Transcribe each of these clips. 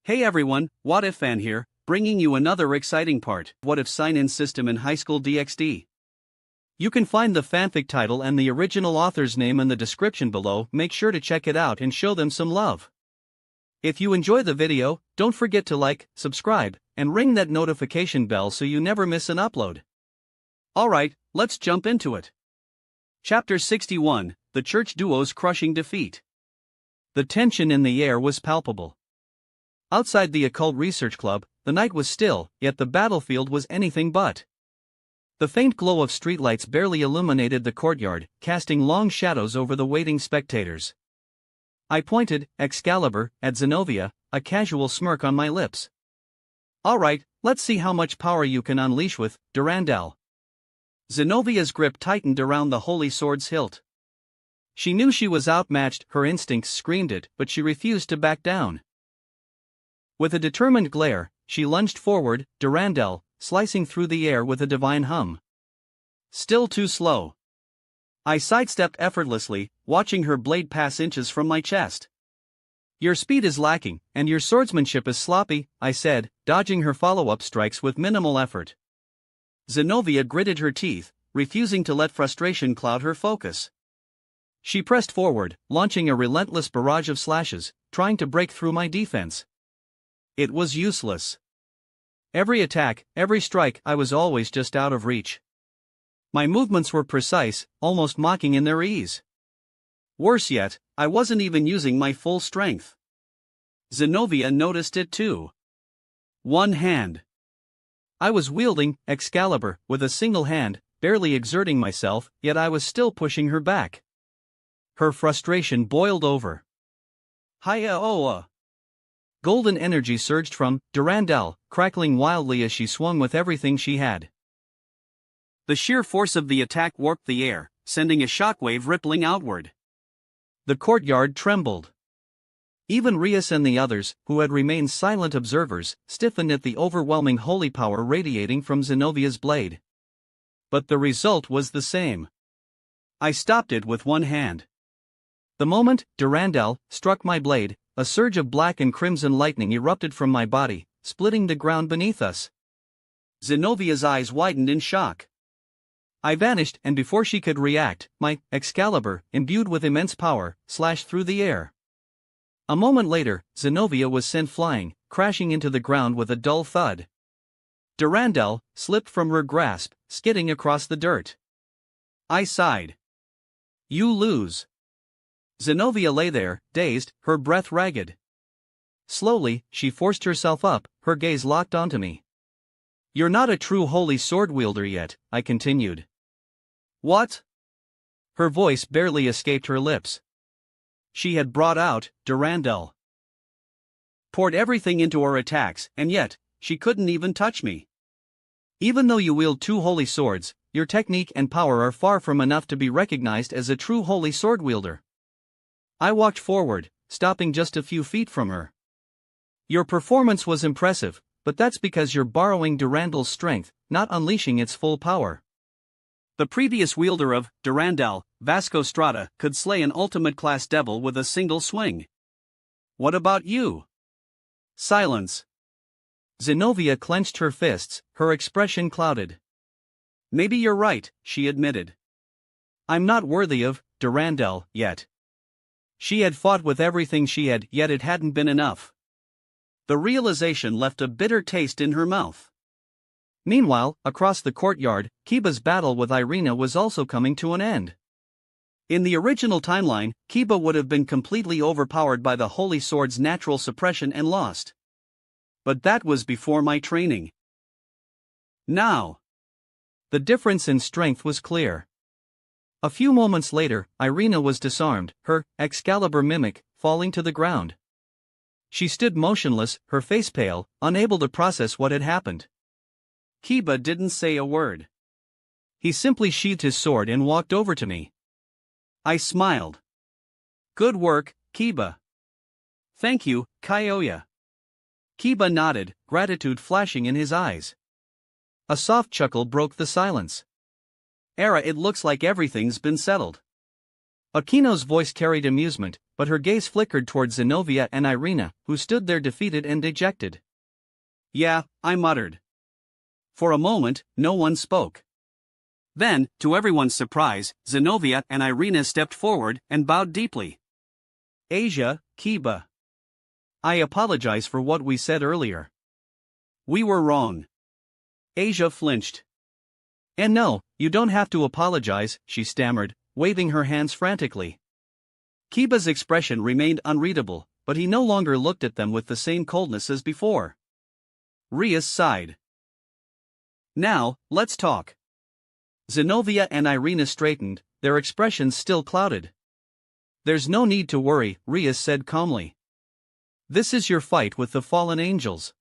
Hey everyone, What If Fan here, bringing you another exciting part. What If sign-in system in high school DxD. You can find the fanfic title and the original author's name in the description below. Make sure to check it out and show them some love. If you enjoy the video, don't forget to like, subscribe, and ring that notification bell so you never miss an upload. Alright, let's jump into it. Chapter 61, The Church Duo's Crushing Defeat. The tension in the air was palpable. Outside the Occult Research Club, the night was still, yet the battlefield was anything but. The faint glow of streetlights barely illuminated the courtyard, casting long shadows over the waiting spectators. I pointed, Excalibur, at Zenobia, a casual smirk on my lips. Alright, let's see how much power you can unleash with Durandal. Zenovia's grip tightened around the holy sword's hilt. She knew she was outmatched, her instincts screamed it, but she refused to back down. With a determined glare, she lunged forward, Durandal, slicing through the air with a divine hum. Still too slow. I sidestepped effortlessly, watching her blade pass inches from my chest. Your speed is lacking, and your swordsmanship is sloppy, I said, dodging her follow-up strikes with minimal effort. Zenobia gritted her teeth, refusing to let frustration cloud her focus. She pressed forward, launching a relentless barrage of slashes, trying to break through my defense. It was useless. Every attack, every strike, I was always just out of reach. My movements were precise, almost mocking in their ease. Worse yet, I wasn't even using my full strength. Zenobia noticed it too. One hand. I was wielding Excalibur with a single hand, barely exerting myself, yet I was still pushing her back. Her frustration boiled over. Hi-ya-oa! Golden energy surged from Durandal, crackling wildly as she swung with everything she had. The sheer force of the attack warped the air, sending a shockwave rippling outward. The courtyard trembled. Even Rias and the others, who had remained silent observers, stiffened at the overwhelming holy power radiating from Zenovia's blade. But the result was the same. I stopped it with one hand. The moment Durandal struck my blade, a surge of black and crimson lightning erupted from my body, splitting the ground beneath us. Zenovia's eyes widened in shock. I vanished, and before she could react, my Excalibur, imbued with immense power, slashed through the air. A moment later, Zenobia was sent flying, crashing into the ground with a dull thud. Durandal slipped from her grasp, skidding across the dirt. I sighed. You lose. Zenobia lay there, dazed, her breath ragged. Slowly, she forced herself up, her gaze locked onto me. You're not a true holy sword wielder yet, I continued. What? Her voice barely escaped her lips. She had brought out Durandal. Poured everything into her attacks, and yet, she couldn't even touch me. Even though you wield two holy swords, your technique and power are far from enough to be recognized as a true holy sword wielder. I walked forward, stopping just a few feet from her. Your performance was impressive, but that's because you're borrowing Durandal's strength, not unleashing its full power. The previous wielder of Durandal, Vasco Strata, could slay an ultimate-class devil with a single swing. What about you? Silence. Zenobia clenched her fists, her expression clouded. Maybe you're right, she admitted. I'm not worthy of Durandal yet. She had fought with everything she had, yet it hadn't been enough. The realization left a bitter taste in her mouth. Meanwhile, across the courtyard, Kiba's battle with Irina was also coming to an end. In the original timeline, Kiba would have been completely overpowered by the Holy Sword's natural suppression and lost. But that was before my training. Now, the difference in strength was clear. A few moments later, Irina was disarmed, her Excalibur mimic falling to the ground. She stood motionless, her face pale, unable to process what had happened. Kiba didn't say a word. He simply sheathed his sword and walked over to me. I smiled. Good work, Kiba. Thank you, Kyoya. Kiba nodded, gratitude flashing in his eyes. A soft chuckle broke the silence. Era, it looks like everything's been settled. Akino's voice carried amusement, but her gaze flickered towards Zenobia and Irina, who stood there defeated and dejected. "Yeah," I muttered. For a moment, no one spoke. Then, to everyone's surprise, Zenobia and Irina stepped forward and bowed deeply. "Asia, Kiba. I apologize for what we said earlier. We were wrong." Asia flinched. "And no, you don't have to apologize," she stammered, waving her hands frantically. Kiba's expression remained unreadable, but he no longer looked at them with the same coldness as before. Rias sighed. "Now, let's talk." Zenobia and Irina straightened, their expressions still clouded. "There's no need to worry," Rias said calmly. "This is your fight with the fallen angels.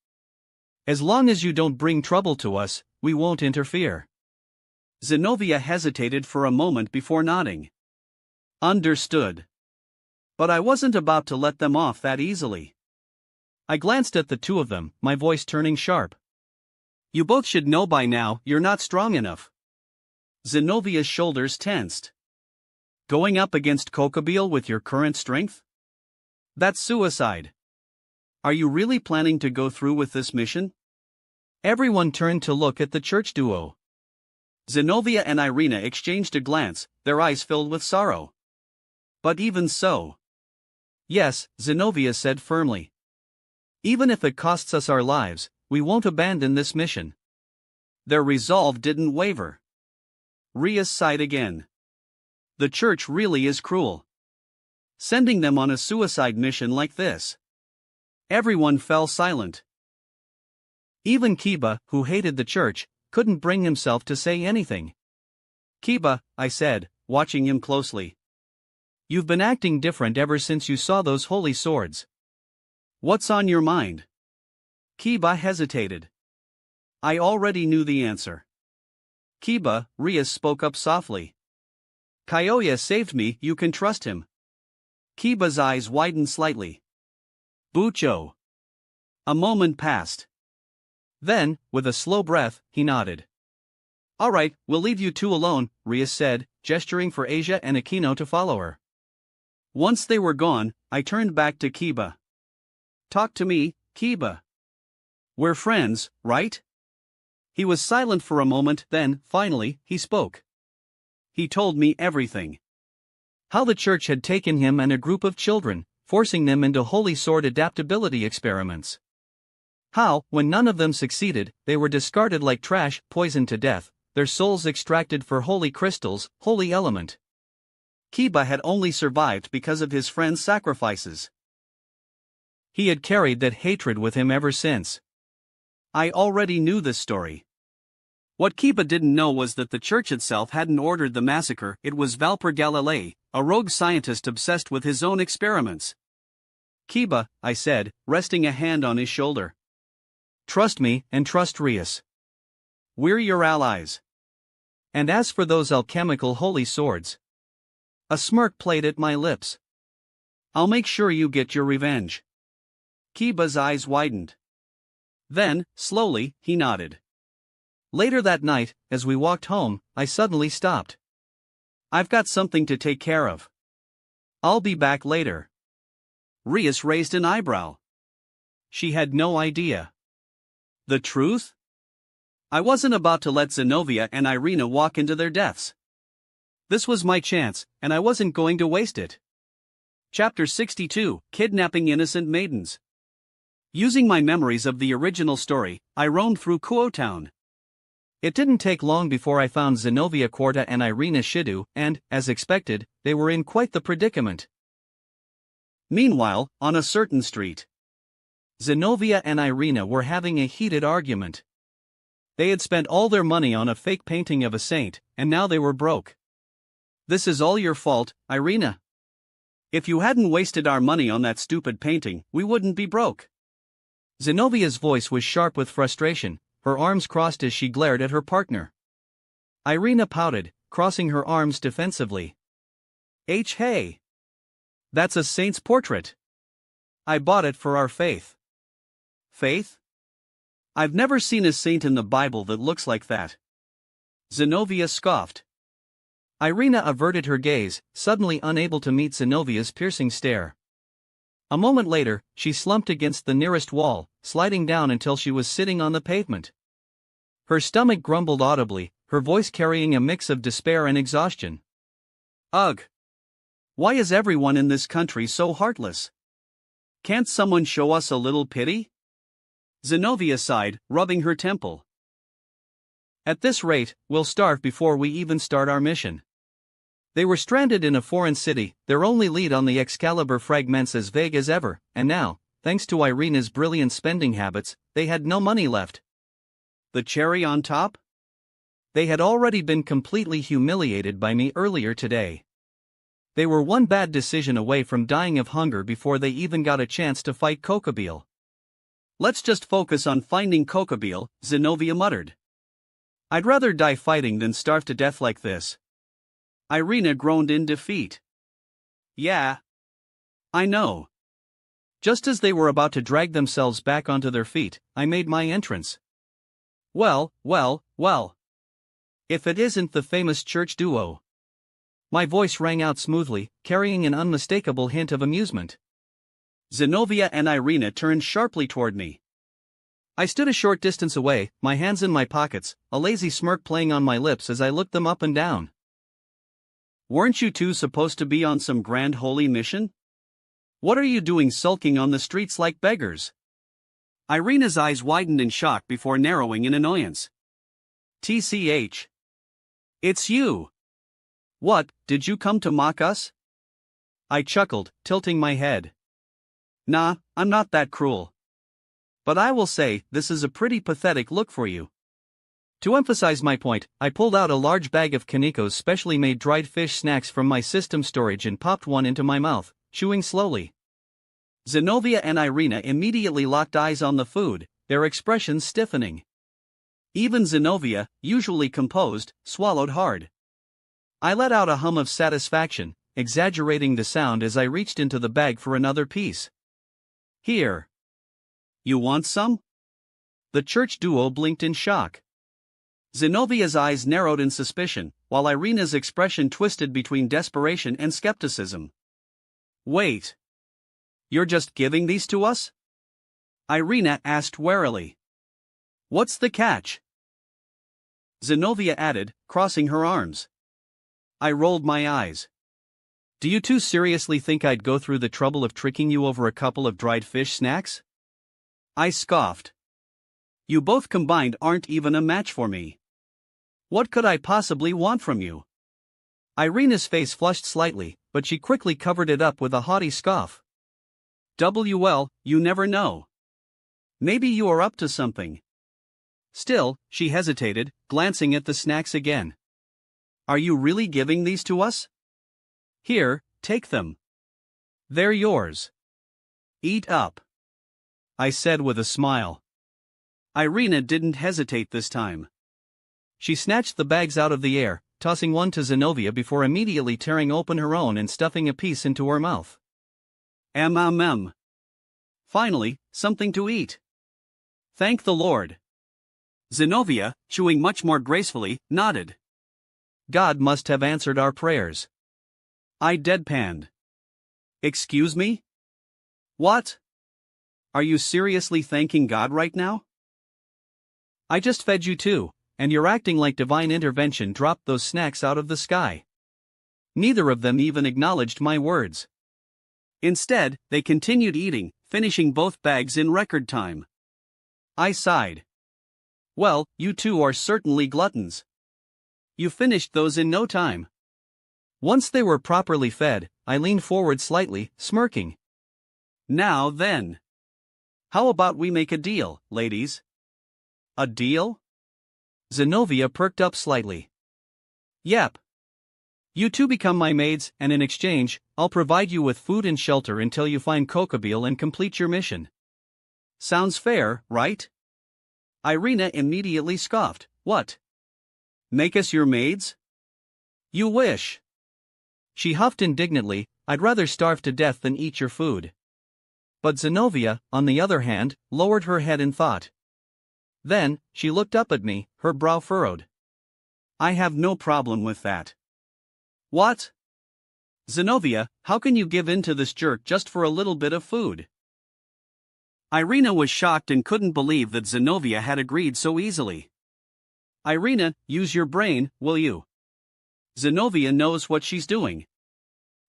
As long as you don't bring trouble to us, we won't interfere." Zenobia hesitated for a moment before nodding. "Understood. But I wasn't about to let them off that easily." I glanced at the two of them, my voice turning sharp. "You both should know by now you're not strong enough." Zenovia's shoulders tensed. "Going up against Kokobile with your current strength? That's suicide. Are you really planning to go through with this mission?" Everyone turned to look at the church duo. Zenobia and Irina exchanged a glance, their eyes filled with sorrow. "But even so." "Yes," Zenobia said firmly. "Even if it costs us our lives, we won't abandon this mission." Their resolve didn't waver. Rias sighed again. "The church really is cruel. Sending them on a suicide mission like this." Everyone fell silent. Even Kiba, who hated the church, couldn't bring himself to say anything. "Kiba," I said, watching him closely. "You've been acting different ever since you saw those holy swords. What's on your mind?" Kiba hesitated. I already knew the answer. "Kiba," Rias spoke up softly. "Kyoya saved me, you can trust him." Kiba's eyes widened slightly. "Bucho." A moment passed. Then, with a slow breath, he nodded. "All right, we'll leave you two alone," Rias said, gesturing for Asia and Aquino to follow her. Once they were gone, I turned back to Kiba. "Talk to me, Kiba. We're friends, right?" He was silent for a moment, then, finally, he spoke. He told me everything. How the church had taken him and a group of children, forcing them into holy sword adaptability experiments. How, when none of them succeeded, they were discarded like trash, poisoned to death, their souls extracted for holy crystals, holy element. Kiba had only survived because of his friends' sacrifices. He had carried that hatred with him ever since. I already knew this story. What Kiba didn't know was that the church itself hadn't ordered the massacre. It was Valper Galilei, a rogue scientist obsessed with his own experiments. "Kiba," I said, resting a hand on his shoulder. "Trust me, and trust Rias. We're your allies. And as for those alchemical holy swords..." A smirk played at my lips. "I'll make sure you get your revenge." Kiba's eyes widened. Then, slowly, he nodded. Later that night, as we walked home, I suddenly stopped. "I've got something to take care of. I'll be back later." Rias raised an eyebrow. She had no idea. The truth? I wasn't about to let Zenobia and Irina walk into their deaths. This was my chance, and I wasn't going to waste it. Chapter 62, Kidnapping Innocent Maidens. Using my memories of the original story, I roamed through Kuo Town. It didn't take long before I found Zenobia Quarta and Irina Shidu, and, as expected, they were in quite the predicament. Meanwhile, on a certain street, Zenobia and Irina were having a heated argument. They had spent all their money on a fake painting of a saint, and now they were broke. "This is all your fault, Irina. If you hadn't wasted our money on that stupid painting, we wouldn't be broke." Zenobia's voice was sharp with frustration, her arms crossed as she glared at her partner. Irina pouted, crossing her arms defensively. Hey. That's a saint's portrait. I bought it for our faith." "Faith? I've never seen a saint in the Bible that looks like that." Zenobia scoffed. Irina averted her gaze, suddenly unable to meet Zenovia's piercing stare. A moment later, she slumped against the nearest wall, sliding down until she was sitting on the pavement. Her stomach grumbled audibly, her voice carrying a mix of despair and exhaustion. Ugh! Why is everyone in this country so heartless? Can't someone show us a little pity? Zenobia sighed, rubbing her temple. At this rate, we'll starve before we even start our mission. They were stranded in a foreign city, their only lead on the Excalibur fragments as vague as ever, and now, thanks to Irina's brilliant spending habits, they had no money left. The cherry on top? They had already been completely humiliated by me earlier today. They were one bad decision away from dying of hunger before they even got a chance to fight Kokobile. Let's just focus on finding Kokobile, Zenobia muttered. I'd rather die fighting than starve to death like this. Irina groaned in defeat. Yeah. I know. Just as they were about to drag themselves back onto their feet, I made my entrance. Well. If it isn't the famous church duo. My voice rang out smoothly, carrying an unmistakable hint of amusement. Zenobia and Irina turned sharply toward me. I stood a short distance away, my hands in my pockets, a lazy smirk playing on my lips as I looked them up and down. Weren't you two supposed to be on some grand holy mission? What are you doing sulking on the streets like beggars? Irina's eyes widened in shock before narrowing in annoyance. TCH. It's you. What, did you come to mock us? I chuckled, tilting my head. Nah, I'm not that cruel. But I will say, this is a pretty pathetic look for you. To emphasize my point, I pulled out a large bag of Kaniko's specially made dried fish snacks from my system storage and popped one into my mouth, chewing slowly. Zenobia and Irina immediately locked eyes on the food, their expressions stiffening. Even Zenobia, usually composed, swallowed hard. I let out a hum of satisfaction, exaggerating the sound as I reached into the bag for another piece. Here. You want some? The church duo blinked in shock. Zenobia's eyes narrowed in suspicion, while Irina's expression twisted between desperation and skepticism. Wait. You're just giving these to us? Irina asked warily. What's the catch? Zenobia added, crossing her arms. I rolled my eyes. Do you two seriously think I'd go through the trouble of tricking you over a couple of dried fish snacks? I scoffed. You both combined aren't even a match for me. What could I possibly want from you? Irina's face flushed slightly, but she quickly covered it up with a haughty scoff. Well, you never know. Maybe you are up to something. Still, she hesitated, glancing at the snacks again. Are you really giving these to us? Here, take them. They're yours. Eat up. I said with a smile. Irina didn't hesitate this time. She snatched the bags out of the air, tossing one to Zenobia before immediately tearing open her own and stuffing a piece into her mouth. Finally, something to eat. Thank the Lord. Zenobia, chewing much more gracefully, nodded. God must have answered our prayers. I deadpanned. Excuse me? What? Are you seriously thanking God right now? I just fed you too, and you're acting like divine intervention dropped those snacks out of the sky. Neither of them even acknowledged my words. Instead, they continued eating, finishing both bags in record time. I sighed. Well, you two are certainly gluttons. You finished those in no time. Once they were properly fed, I leaned forward slightly, smirking. Now then. How about we make a deal, ladies? A deal? Zenobia perked up slightly. Yep. You two become my maids, and in exchange, I'll provide you with food and shelter until you find Kokobile and complete your mission. Sounds fair, right? Irina immediately scoffed. What? Make us your maids? You wish. She huffed indignantly, I'd rather starve to death than eat your food. But Zenobia, on the other hand, lowered her head in thought. Then, she looked up at me, her brow furrowed. I have no problem with that. What? Zenobia, how can you give in to this jerk just for a little bit of food? Irina was shocked and couldn't believe that Zenobia had agreed so easily. Irina, use your brain, will you? Zenobia knows what she's doing.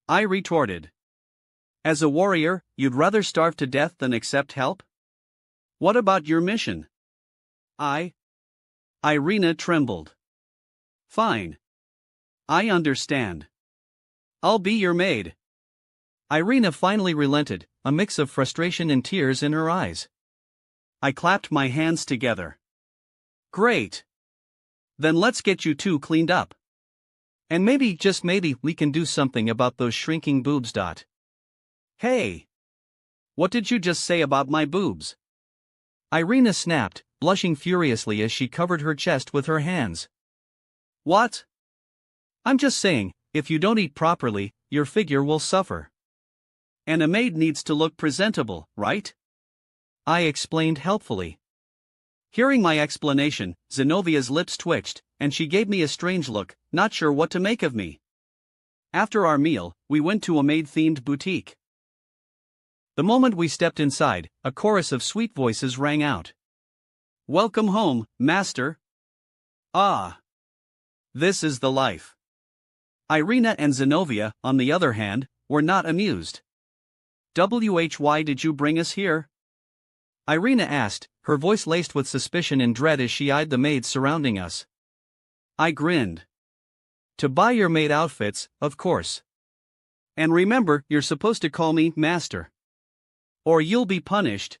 I retorted. As a warrior, you'd rather starve to death than accept help? What about your mission? Irina trembled. Fine. I understand. I'll be your maid. Irina finally relented, a mix of frustration and tears in her eyes. I clapped my hands together. Great. Then let's get you two cleaned up. And maybe, just maybe, we can do something about those shrinking boobs. Hey! What did you just say about my boobs? Irina snapped, blushing furiously as she covered her chest with her hands. What? I'm just saying, if you don't eat properly, your figure will suffer. And a maid needs to look presentable, right? I explained helpfully. Hearing my explanation, Zenovia's lips twitched, and she gave me a strange look, not sure what to make of me. After our meal, we went to a maid-themed boutique. The moment we stepped inside, a chorus of sweet voices rang out. Welcome home, master. Ah. This is the life. Irina and Zenovia, on the other hand, were not amused. Why did you bring us here? Irina asked, her voice laced with suspicion and dread as she eyed the maids surrounding us. I grinned. To buy your maid outfits, of course. And remember, you're supposed to call me master. Or you'll be punished.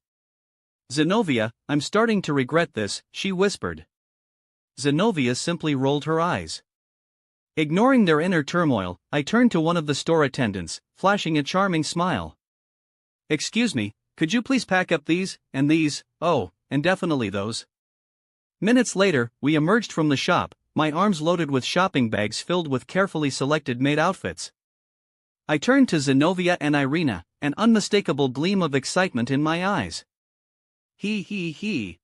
Zenovia, I'm starting to regret this, she whispered. Zenovia simply rolled her eyes. Ignoring their inner turmoil, I turned to one of the store attendants, flashing a charming smile. Excuse me, could you please pack up these, and these, oh, and definitely those? Minutes later, we emerged from the shop, my arms loaded with shopping bags filled with carefully selected maid outfits. I turned to Zenovia and Irina, an unmistakable gleam of excitement in my eyes. He.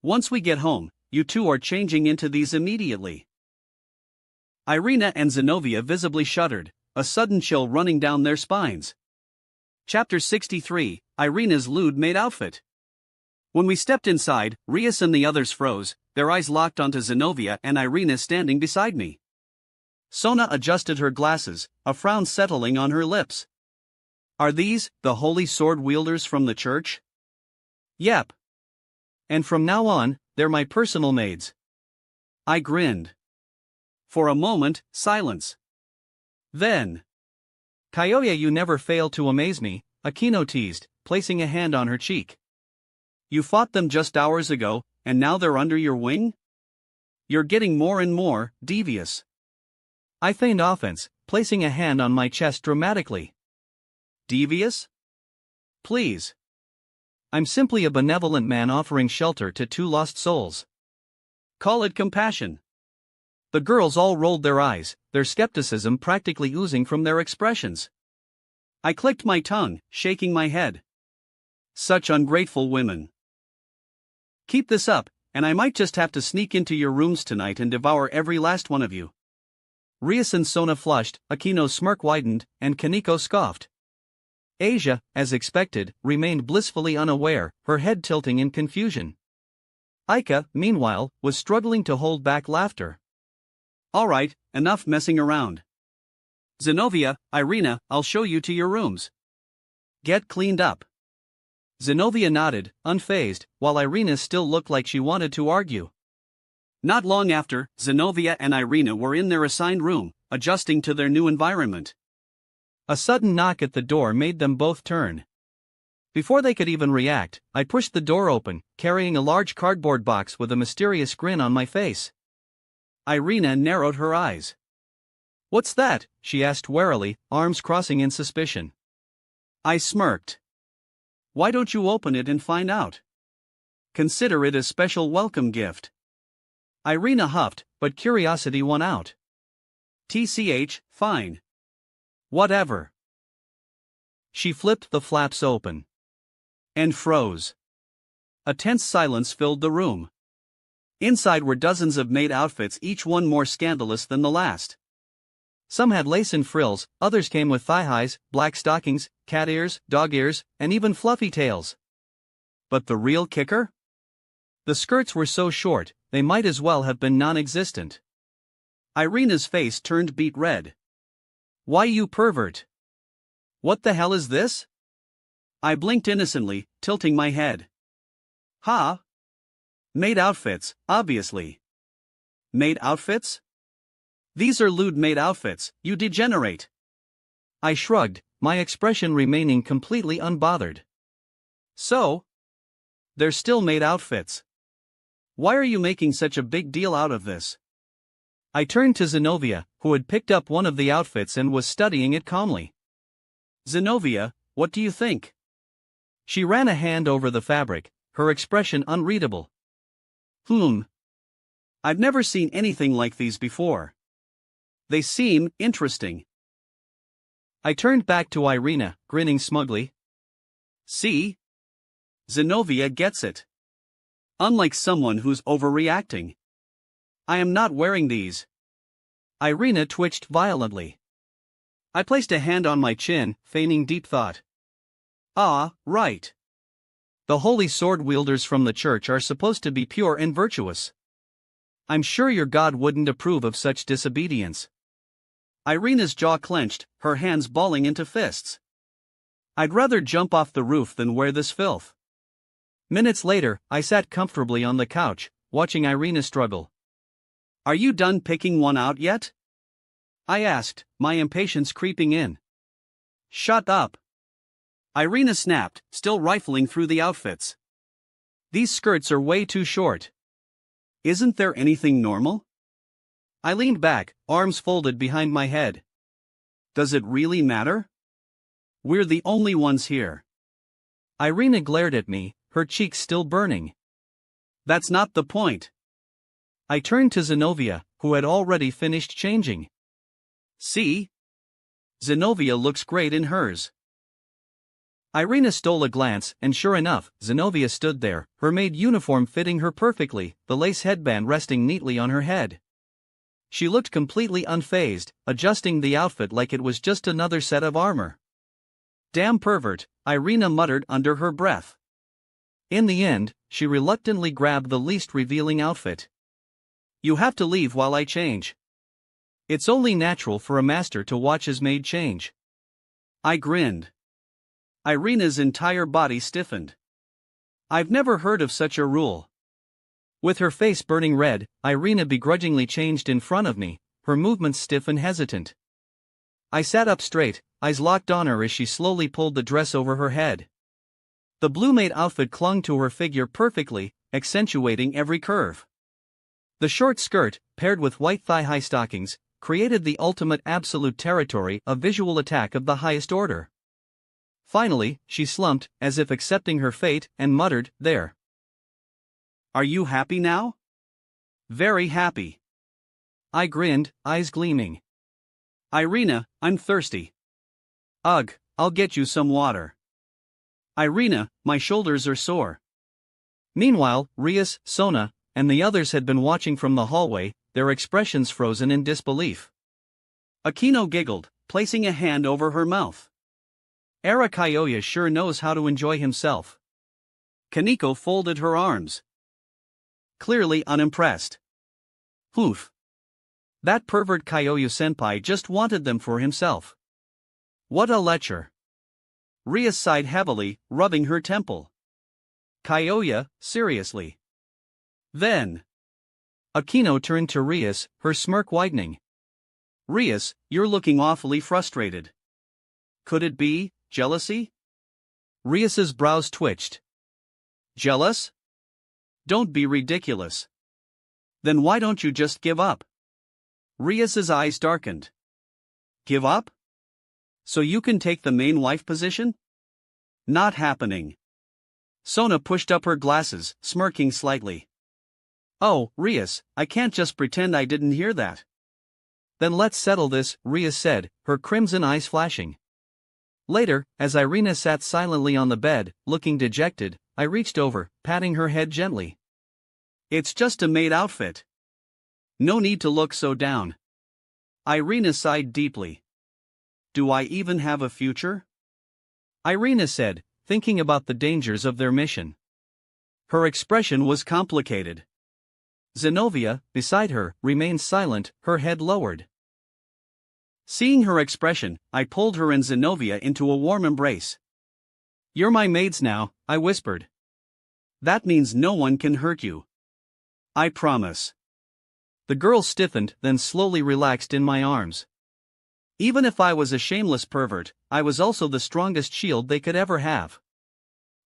Once we get home, you two are changing into these immediately. Irina and Zenovia visibly shuddered, a sudden chill running down their spines. Chapter 63, Irina's lewd maid outfit. When we stepped inside, Rias and the others froze, their eyes locked onto Zenovia and Irina standing beside me. Sona adjusted her glasses, a frown settling on her lips. Are these the holy sword wielders from the church? Yep. And from now on, they're my personal maids. I grinned. For a moment, silence. Then. Kyoya, you never fail to amaze me, Akino teased, placing a hand on her cheek. You fought them just hours ago, and now they're under your wing? You're getting more and more devious. I feigned offense, placing a hand on my chest dramatically. Devious? Please. I'm simply a benevolent man offering shelter to two lost souls. Call it compassion. The girls all rolled their eyes, their skepticism practically oozing from their expressions. I clicked my tongue, shaking my head. Such ungrateful women. Keep this up, and I might just have to sneak into your rooms tonight and devour every last one of you. Rias and Sona flushed, Akino's smirk widened, and Kaneko scoffed. Asia, as expected, remained blissfully unaware, her head tilting in confusion. Aika, meanwhile, was struggling to hold back laughter. Alright, enough messing around. Zenovia, Irina, I'll show you to your rooms. Get cleaned up. Zenovia nodded, unfazed, while Irina still looked like she wanted to argue. Not long after, Zenovia and Irina were in their assigned room, adjusting to their new environment. A sudden knock at the door made them both turn. Before they could even react, I pushed the door open, carrying a large cardboard box with a mysterious grin on my face. Irina narrowed her eyes. What's that? She asked warily, arms crossing in suspicion. I smirked. Why don't you open it and find out? Consider it a special welcome gift. Irina huffed, but curiosity won out. Fine. Whatever. She flipped the flaps open. And froze. A tense silence filled the room. Inside were dozens of maid outfits, each one more scandalous than the last. Some had lace and frills, others came with thigh-highs, black stockings, cat ears, dog ears, and even fluffy tails. But the real kicker? The skirts were so short, they might as well have been non-existent. Irina's face turned beet red. Why, you pervert! What the hell is this? I blinked innocently, tilting my head. Ha! Maid outfits, obviously. Maid outfits? These are lewd maid outfits, you degenerate. I shrugged, my expression remaining completely unbothered. So? They're still maid outfits. Why are you making such a big deal out of this? I turned to Zenobia, who had picked up one of the outfits and was studying it calmly. Zenobia, what do you think? She ran a hand over the fabric, her expression unreadable. I've never seen anything like these before. They seem interesting. I turned back to Irina, grinning smugly. See? Zenobia gets it. Unlike someone who's overreacting. I am not wearing these. Irina twitched violently. I placed a hand on my chin, feigning deep thought. Ah, right. The holy sword wielders from the church are supposed to be pure and virtuous. I'm sure your God wouldn't approve of such disobedience. Irina's jaw clenched, her hands balling into fists. I'd rather jump off the roof than wear this filth. Minutes later, I sat comfortably on the couch, watching Irina struggle. Are you done picking one out yet? I asked, my impatience creeping in. Shut up. Irina snapped, still rifling through the outfits. These skirts are way too short. Isn't there anything normal? I leaned back, arms folded behind my head. Does it really matter? We're the only ones here. Irina glared at me, her cheeks still burning. That's not the point. I turned to Zenobia, who had already finished changing. See? Zenobia looks great in hers. Irina stole a glance, and sure enough, Zenobia stood there, her maid uniform fitting her perfectly, the lace headband resting neatly on her head. She looked completely unfazed, adjusting the outfit like it was just another set of armor. Damn pervert, Irina muttered under her breath. In the end, she reluctantly grabbed the least revealing outfit. You have to leave while I change. It's only natural for a master to watch his maid change. I grinned. Irina's entire body stiffened. I've never heard of such a rule. With her face burning red, Irina begrudgingly changed in front of me, her movements stiff and hesitant. I sat up straight, eyes locked on her as she slowly pulled the dress over her head. The blue maid outfit clung to her figure perfectly, accentuating every curve. The short skirt, paired with white thigh-high stockings, created the ultimate absolute territory, a visual attack of the highest order. Finally, she slumped, as if accepting her fate, and muttered, "There. Are you happy now?" "Very happy." I grinned, eyes gleaming. "Irina, I'm thirsty." "Ugh, I'll get you some water." "Irina, my shoulders are sore." Meanwhile, Rias, Sona, and the others had been watching from the hallway, their expressions frozen in disbelief. Akino giggled, placing a hand over her mouth. Arakayoya sure knows how to enjoy himself. Kaneko folded her arms, clearly unimpressed. Oof. That pervert Kyoyo-senpai just wanted them for himself. What a lecher. Ria sighed heavily, rubbing her temple. Kyoya, seriously. Then. Akino turned to Rias, her smirk widening. Rias, you're looking awfully frustrated. Could it be jealousy? Rias's brows twitched. Jealous? Don't be ridiculous. Then why don't you just give up? Rias's eyes darkened. Give up? So you can take the main wife position? Not happening. Sona pushed up her glasses, smirking slightly. Oh, Rias, I can't just pretend I didn't hear that. Then let's settle this, Rias said, her crimson eyes flashing. Later, as Irina sat silently on the bed, looking dejected, I reached over, patting her head gently. It's just a maid outfit. No need to look so down. Irina sighed deeply. Do I even have a future? Irina said, thinking about the dangers of their mission. Her expression was complicated. Zenobia, beside her, remained silent, her head lowered. Seeing her expression, I pulled her and Zenobia into a warm embrace. You're my maids now, I whispered. That means no one can hurt you. I promise. The girl stiffened, then slowly relaxed in my arms. Even if I was a shameless pervert, I was also the strongest shield they could ever have.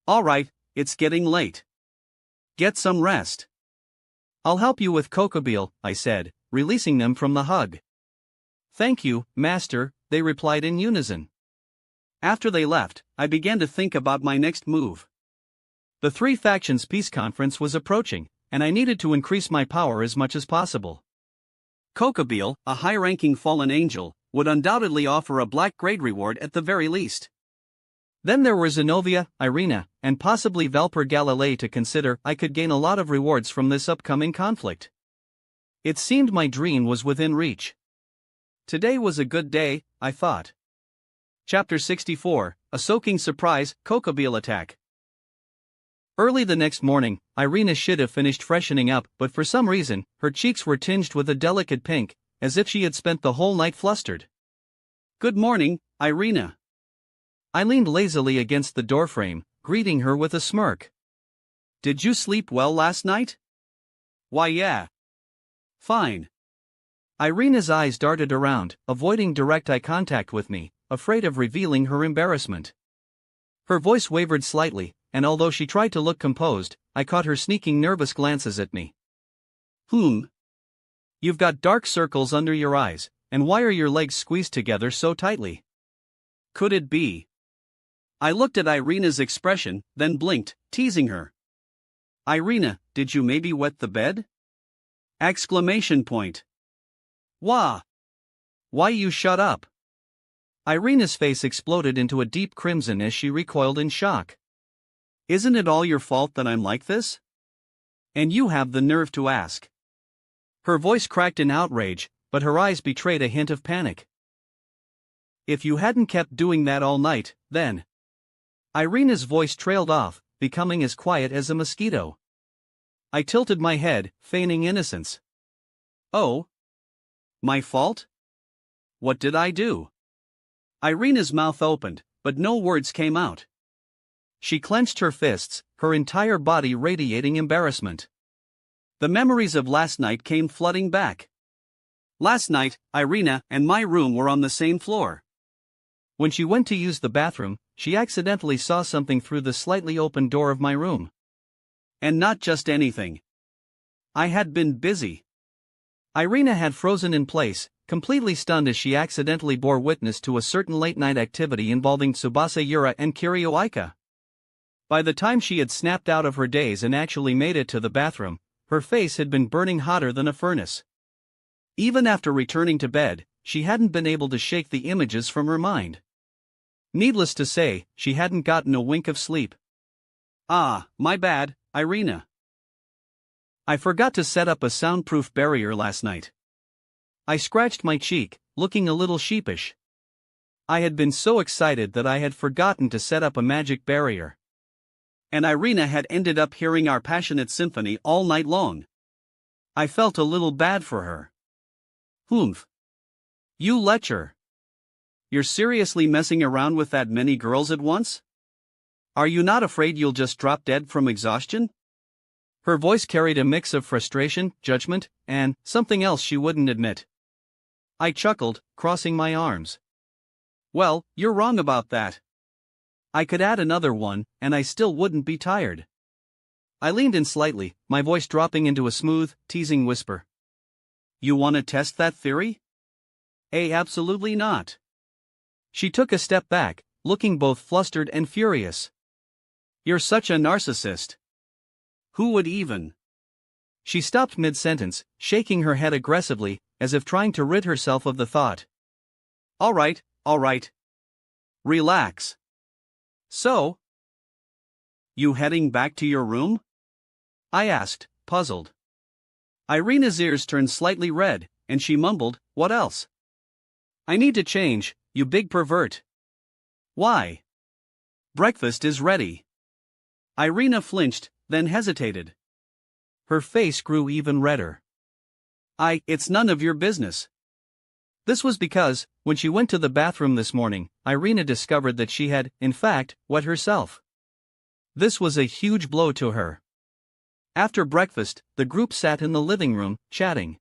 All right, it's getting late. Get some rest. I'll help you with Kokobile, I said, releasing them from the hug. Thank you, Master, they replied in unison. After they left, I began to think about my next move. The Three Factions Peace Conference was approaching, and I needed to increase my power as much as possible. Kokobile, a high-ranking fallen angel, would undoubtedly offer a black grade reward at the very least. Then there were Zenobia, Irina, and possibly Valper Galilei to consider. I could gain a lot of rewards from this upcoming conflict. It seemed my dream was within reach. Today was a good day, I thought. Chapter 64, A Soaking Surprise, Kokobile Attack. Early the next morning, Irina should have finished freshening up, but for some reason, her cheeks were tinged with a delicate pink, as if she had spent the whole night flustered. Good morning, Irina. I leaned lazily against the doorframe, greeting her with a smirk. Did you sleep well last night? Why, yeah. Fine. Irina's eyes darted around, avoiding direct eye contact with me, afraid of revealing her embarrassment. Her voice wavered slightly, and although she tried to look composed, I caught her sneaking nervous glances at me. You've got dark circles under your eyes, and why are your legs squeezed together so tightly? Could it be? I looked at Irina's expression, then blinked, teasing her. Irina, did you maybe wet the bed? Exclamation point. Wah! Why you shut up? Irina's face exploded into a deep crimson as she recoiled in shock. Isn't it all your fault that I'm like this? And you have the nerve to ask. Her voice cracked in outrage, but her eyes betrayed a hint of panic. If you hadn't kept doing that all night, then... Irina's voice trailed off, becoming as quiet as a mosquito. I tilted my head, feigning innocence. Oh? My fault? What did I do? Irina's mouth opened, but no words came out. She clenched her fists, her entire body radiating embarrassment. The memories of last night came flooding back. Last night, Irina and my room were on the same floor. When she went to use the bathroom, she accidentally saw something through the slightly open door of my room. And not just anything. I had been busy. Irina had frozen in place, completely stunned as she accidentally bore witness to a certain late-night activity involving Tsubasa Yura and Kiryu Aika. By the time she had snapped out of her daze and actually made it to the bathroom, her face had been burning hotter than a furnace. Even after returning to bed, she hadn't been able to shake the images from her mind. Needless to say, she hadn't gotten a wink of sleep. Ah, my bad, Irina. I forgot to set up a soundproof barrier last night. I scratched my cheek, looking a little sheepish. I had been so excited that I had forgotten to set up a magic barrier. And Irina had ended up hearing our passionate symphony all night long. I felt a little bad for her. Humph. You lecher. You're seriously messing around with that many girls at once? Are you not afraid you'll just drop dead from exhaustion? Her voice carried a mix of frustration, judgment, and something else she wouldn't admit. I chuckled, crossing my arms. Well, you're wrong about that. I could add another one, and I still wouldn't be tired. I leaned in slightly, my voice dropping into a smooth, teasing whisper. You want to test that theory? Absolutely not. She took a step back, looking both flustered and furious. You're such a narcissist. Who would even? She stopped mid-sentence, shaking her head aggressively, as if trying to rid herself of the thought. All right. Relax. So? You heading back to your room? I asked, puzzled. Irina's ears turned slightly red, and she mumbled, what else? I need to change, you big pervert. Why? Breakfast is ready. Irina flinched, then hesitated. Her face grew even redder. It's none of your business. This was because, when she went to the bathroom this morning, Irina discovered that she had, in fact, wet herself. This was a huge blow to her. After breakfast, the group sat in the living room, chatting.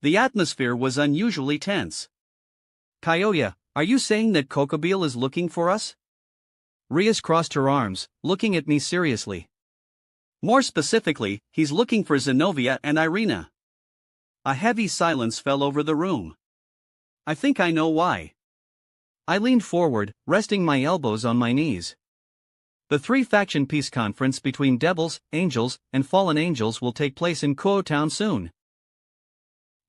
The atmosphere was unusually tense. Kyoya, are you saying that Kokobile is looking for us? Rias crossed her arms, looking at me seriously. More specifically, he's looking for Zenobia and Irina. A heavy silence fell over the room. I think I know why. I leaned forward, resting my elbows on my knees. The 3-faction peace conference between devils, angels, and fallen angels will take place in Kuo Town soon.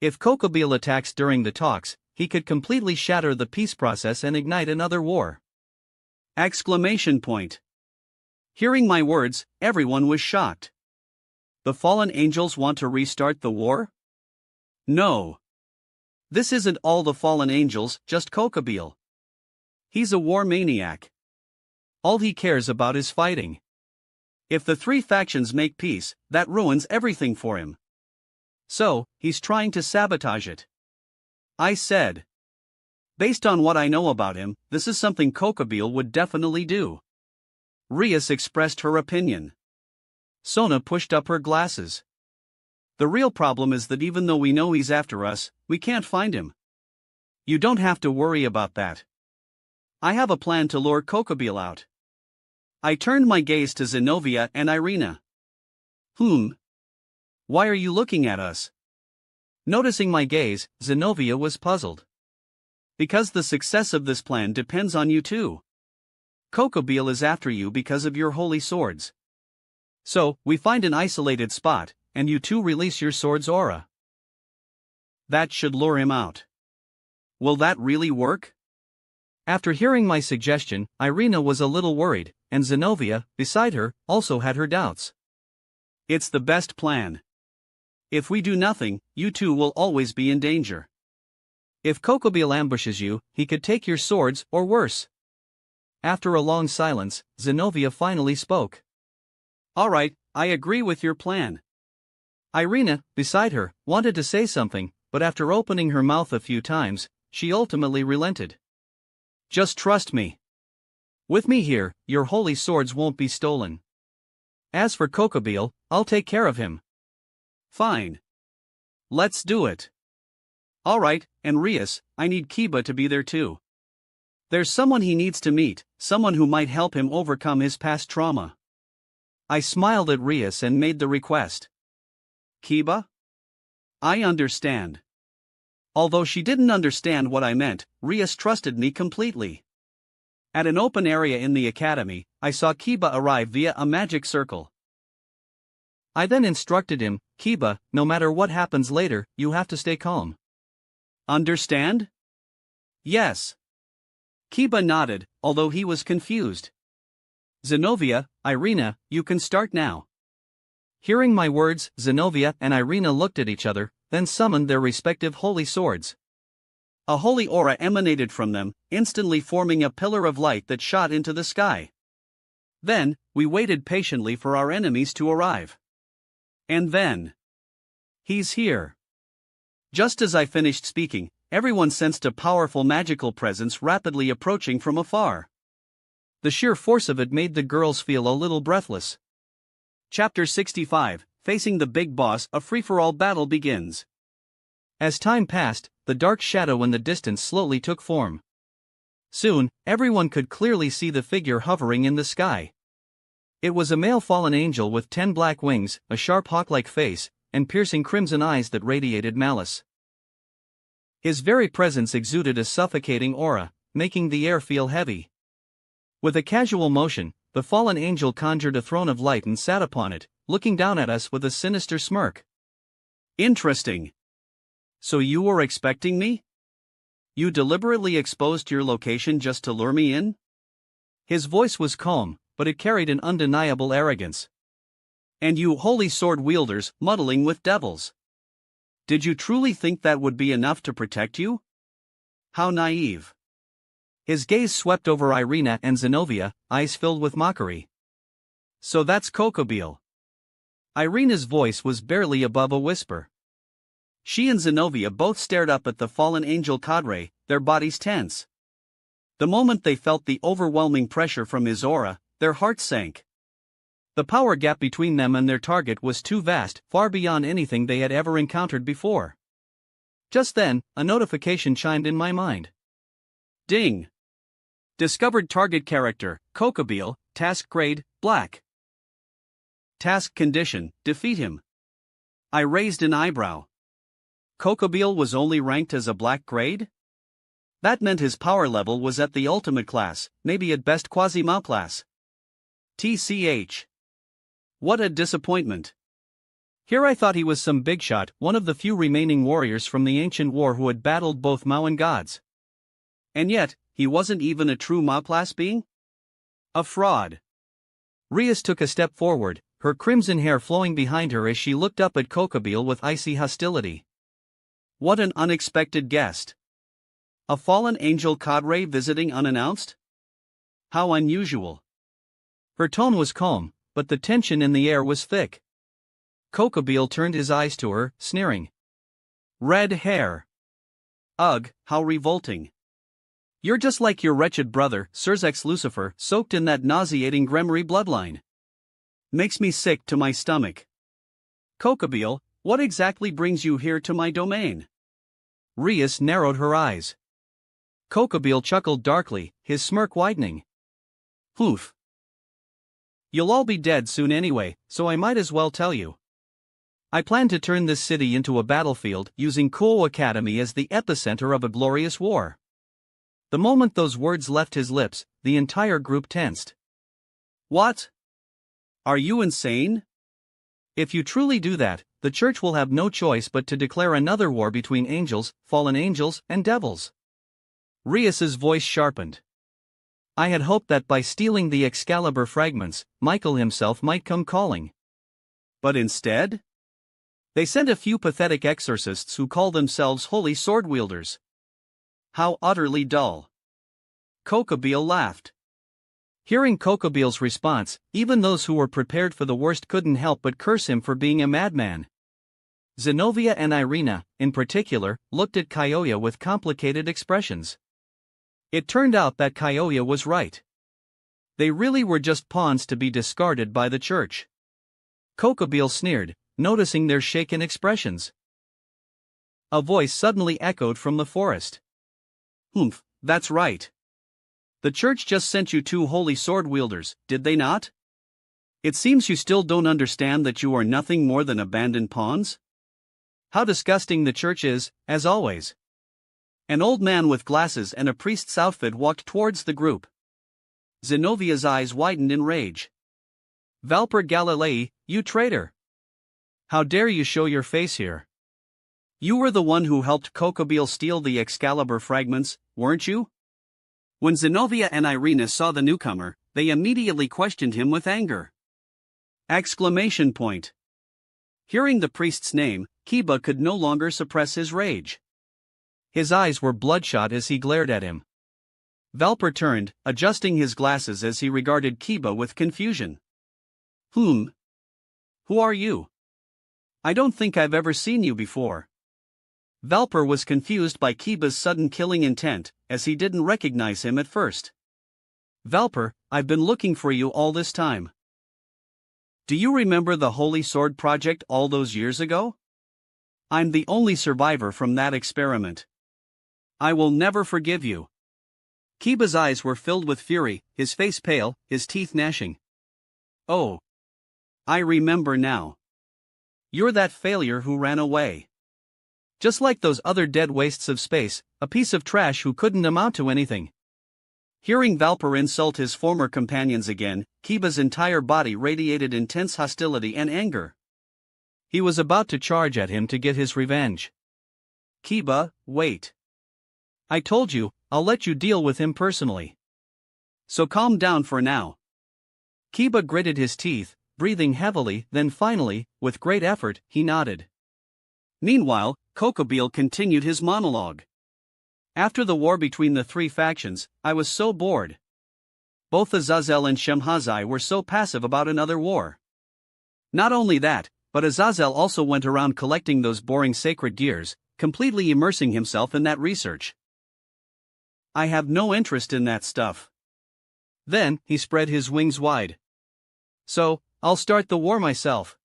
If Kokobile attacks during the talks, he could completely shatter the peace process and ignite another war. Exclamation point. Hearing my words, everyone was shocked. The fallen angels want to restart the war? No. This isn't all the fallen angels, just Kokobile. He's a war maniac. All he cares about is fighting. If the 3 factions make peace, that ruins everything for him. So, he's trying to sabotage it. I said. Based on what I know about him, this is something Kokobile would definitely do. Rias expressed her opinion. Sona pushed up her glasses. The real problem is that even though we know he's after us, we can't find him. You don't have to worry about that. I have a plan to lure Kokobile out. I turned my gaze to Zenobia and Irina. Why are you looking at us? Noticing my gaze, Zenobia was puzzled. Because the success of this plan depends on you too. Kokobile is after you because of your holy swords. So, we find an isolated spot, and you two release your sword's aura. That should lure him out. Will that really work? After hearing my suggestion, Irina was a little worried, and Zenobia, beside her, also had her doubts. It's the best plan. If we do nothing, you two will always be in danger. If Kokobile ambushes you, he could take your swords, or worse. After a long silence, Zenobia finally spoke. Alright, I agree with your plan. Irina, beside her, wanted to say something, but after opening her mouth a few times, she ultimately relented. Just trust me. With me here, your holy swords won't be stolen. As for Kokobile, I'll take care of him. Fine. Let's do it. Alright, and Rias, I need Kiba to be there too. There's someone he needs to meet, someone who might help him overcome his past trauma. I smiled at Rias and made the request. Kiba? I understand. Although she didn't understand what I meant, Rias trusted me completely. At an open area in the academy, I saw Kiba arrive via a magic circle. I then instructed him, Kiba, no matter what happens later, you have to stay calm. Understand? Yes. Kiba nodded, although he was confused. Zenobia, Irina, you can start now. Hearing my words, Zenobia and Irina looked at each other, then summoned their respective holy swords. A holy aura emanated from them, instantly forming a pillar of light that shot into the sky. Then, we waited patiently for our enemies to arrive. And then... he's here. Just as I finished speaking, everyone sensed a powerful magical presence rapidly approaching from afar. The sheer force of it made the girls feel a little breathless. Chapter 65, Facing the Big Boss, a free-for-all battle begins. As time passed, the dark shadow in the distance slowly took form. Soon, everyone could clearly see the figure hovering in the sky. It was a male fallen angel with 10 black wings, a sharp hawk-like face, and piercing crimson eyes that radiated malice. His very presence exuded a suffocating aura, making the air feel heavy. With a casual motion, the fallen angel conjured a throne of light and sat upon it, looking down at us with a sinister smirk. Interesting. So you were expecting me? You deliberately exposed your location just to lure me in? His voice was calm, but it carried an undeniable arrogance. And you holy sword wielders, muddling with devils. Did you truly think that would be enough to protect you? How naive. His gaze swept over Irina and Zenobia, eyes filled with mockery. So that's Kokobile. Irina's voice was barely above a whisper. She and Zenobia both stared up at the fallen angel cadre, their bodies tense. The moment they felt the overwhelming pressure from his aura, their hearts sank. The power gap between them and their target was too vast, far beyond anything they had ever encountered before. Just then, a notification chimed in my mind. Ding! Discovered target character, Kokobile, task grade, black. Task condition, defeat him. I raised an eyebrow. Kokobile was only ranked as a black grade? That meant his power level was at the ultimate class, maybe at best Quasi-Mao class. TCH. What a disappointment. Here I thought he was some big shot, one of the few remaining warriors from the ancient war who had battled both Mao and gods. And yet, he wasn't even a true Mao class being? A fraud. Rias took a step forward, her crimson hair flowing behind her as she looked up at Kokobile with icy hostility. What an unexpected guest. A fallen angel cadre visiting unannounced? How unusual. Her tone was calm, but the tension in the air was thick. Kokobile turned his eyes to her, sneering. Red hair. Ugh, how revolting. You're just like your wretched brother, Sirzex Lucifer, soaked in that nauseating Gremory bloodline. Makes me sick to my stomach. Kokobile, what exactly brings you here to my domain? Rias narrowed her eyes. Kokobile chuckled darkly, his smirk widening. Oof. You'll all be dead soon anyway, so I might as well tell you. I plan to turn this city into a battlefield, using Kuo Academy as the epicenter of a glorious war. The moment those words left his lips, the entire group tensed. What? Are you insane? If you truly do that, the church will have no choice but to declare another war between angels, fallen angels, and devils. Rias's voice sharpened. I had hoped that by stealing the Excalibur fragments, Michael himself might come calling. But instead? They sent a few pathetic exorcists who call themselves holy sword wielders. How utterly dull. Kokobile laughed. Hearing Kokobile's response, even those who were prepared for the worst couldn't help but curse him for being a madman. Zenobia and Irina, in particular, looked at Kyoya with complicated expressions. It turned out that Kyoya was right. They really were just pawns to be discarded by the church. Kokobile sneered, noticing their shaken expressions. A voice suddenly echoed from the forest. Humph, that's right. The church just sent you two holy sword wielders, did they not? It seems you still don't understand that you are nothing more than abandoned pawns? How disgusting the church is, as always. An old man with glasses and a priest's outfit walked towards the group. Zenovia's eyes widened in rage. Valper Galilei, you traitor! How dare you show your face here? You were the one who helped Kokobile steal the Excalibur fragments, weren't you? When Zenobia and Irina saw the newcomer, they immediately questioned him with anger. Exclamation point. Hearing the priest's name, Kiba could no longer suppress his rage. His eyes were bloodshot as he glared at him. Valper turned, adjusting his glasses as he regarded Kiba with confusion. Who are you? I don't think I've ever seen you before. Valper was confused by Kiba's sudden killing intent, as he didn't recognize him at first. Valper, I've been looking for you all this time. Do you remember the Holy Sword Project all those years ago? I'm the only survivor from that experiment. I will never forgive you. Kiba's eyes were filled with fury, his face pale, his teeth gnashing. Oh. I remember now. You're that failure who ran away. Just like those other dead wastes of space, a piece of trash who couldn't amount to anything. Hearing Valper insult his former companions again, Kiba's entire body radiated intense hostility and anger. He was about to charge at him to get his revenge. Kiba, wait. I told you, I'll let you deal with him personally. So calm down for now. Kiba gritted his teeth, breathing heavily, then finally, with great effort, he nodded. Meanwhile, Kokobile continued his monologue. After the war between the three factions, I was so bored. Both Azazel and Shemhazai were so passive about another war. Not only that, but Azazel also went around collecting those boring sacred gears, completely immersing himself in that research. I have no interest in that stuff. Then, he spread his wings wide. So, I'll start the war myself.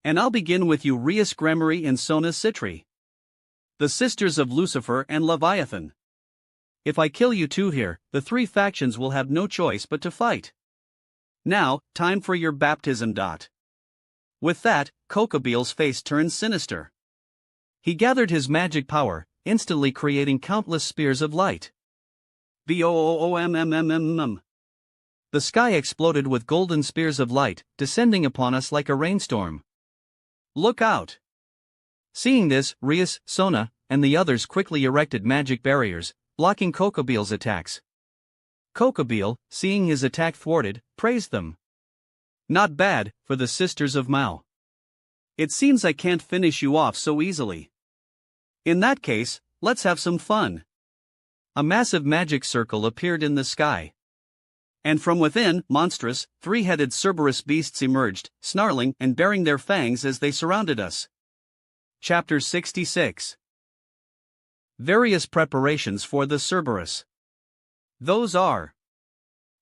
And I'll begin with you, Rias Gremory and Sona Citri, the sisters of Lucifer and Leviathan. If I kill you two here, the three factions will have no choice but to fight. Now, time for your baptism. With that, Kokobeel's face turned sinister. He gathered his magic power, instantly creating countless spears of light. Boom! The sky exploded with golden spears of light, descending upon us like a rainstorm. Look out! Seeing this, Rias, Sona, and the others quickly erected magic barriers, blocking Kokobeel's attacks. Kokobeel, seeing his attack thwarted, praised them. Not bad, for the sisters of Mao. It seems I can't finish you off so easily. In that case, let's have some fun. A massive magic circle appeared in the sky. And from within, monstrous, three-headed Cerberus beasts emerged, snarling and baring their fangs as they surrounded us. Chapter 66. Various preparations for the Cerberus. Those are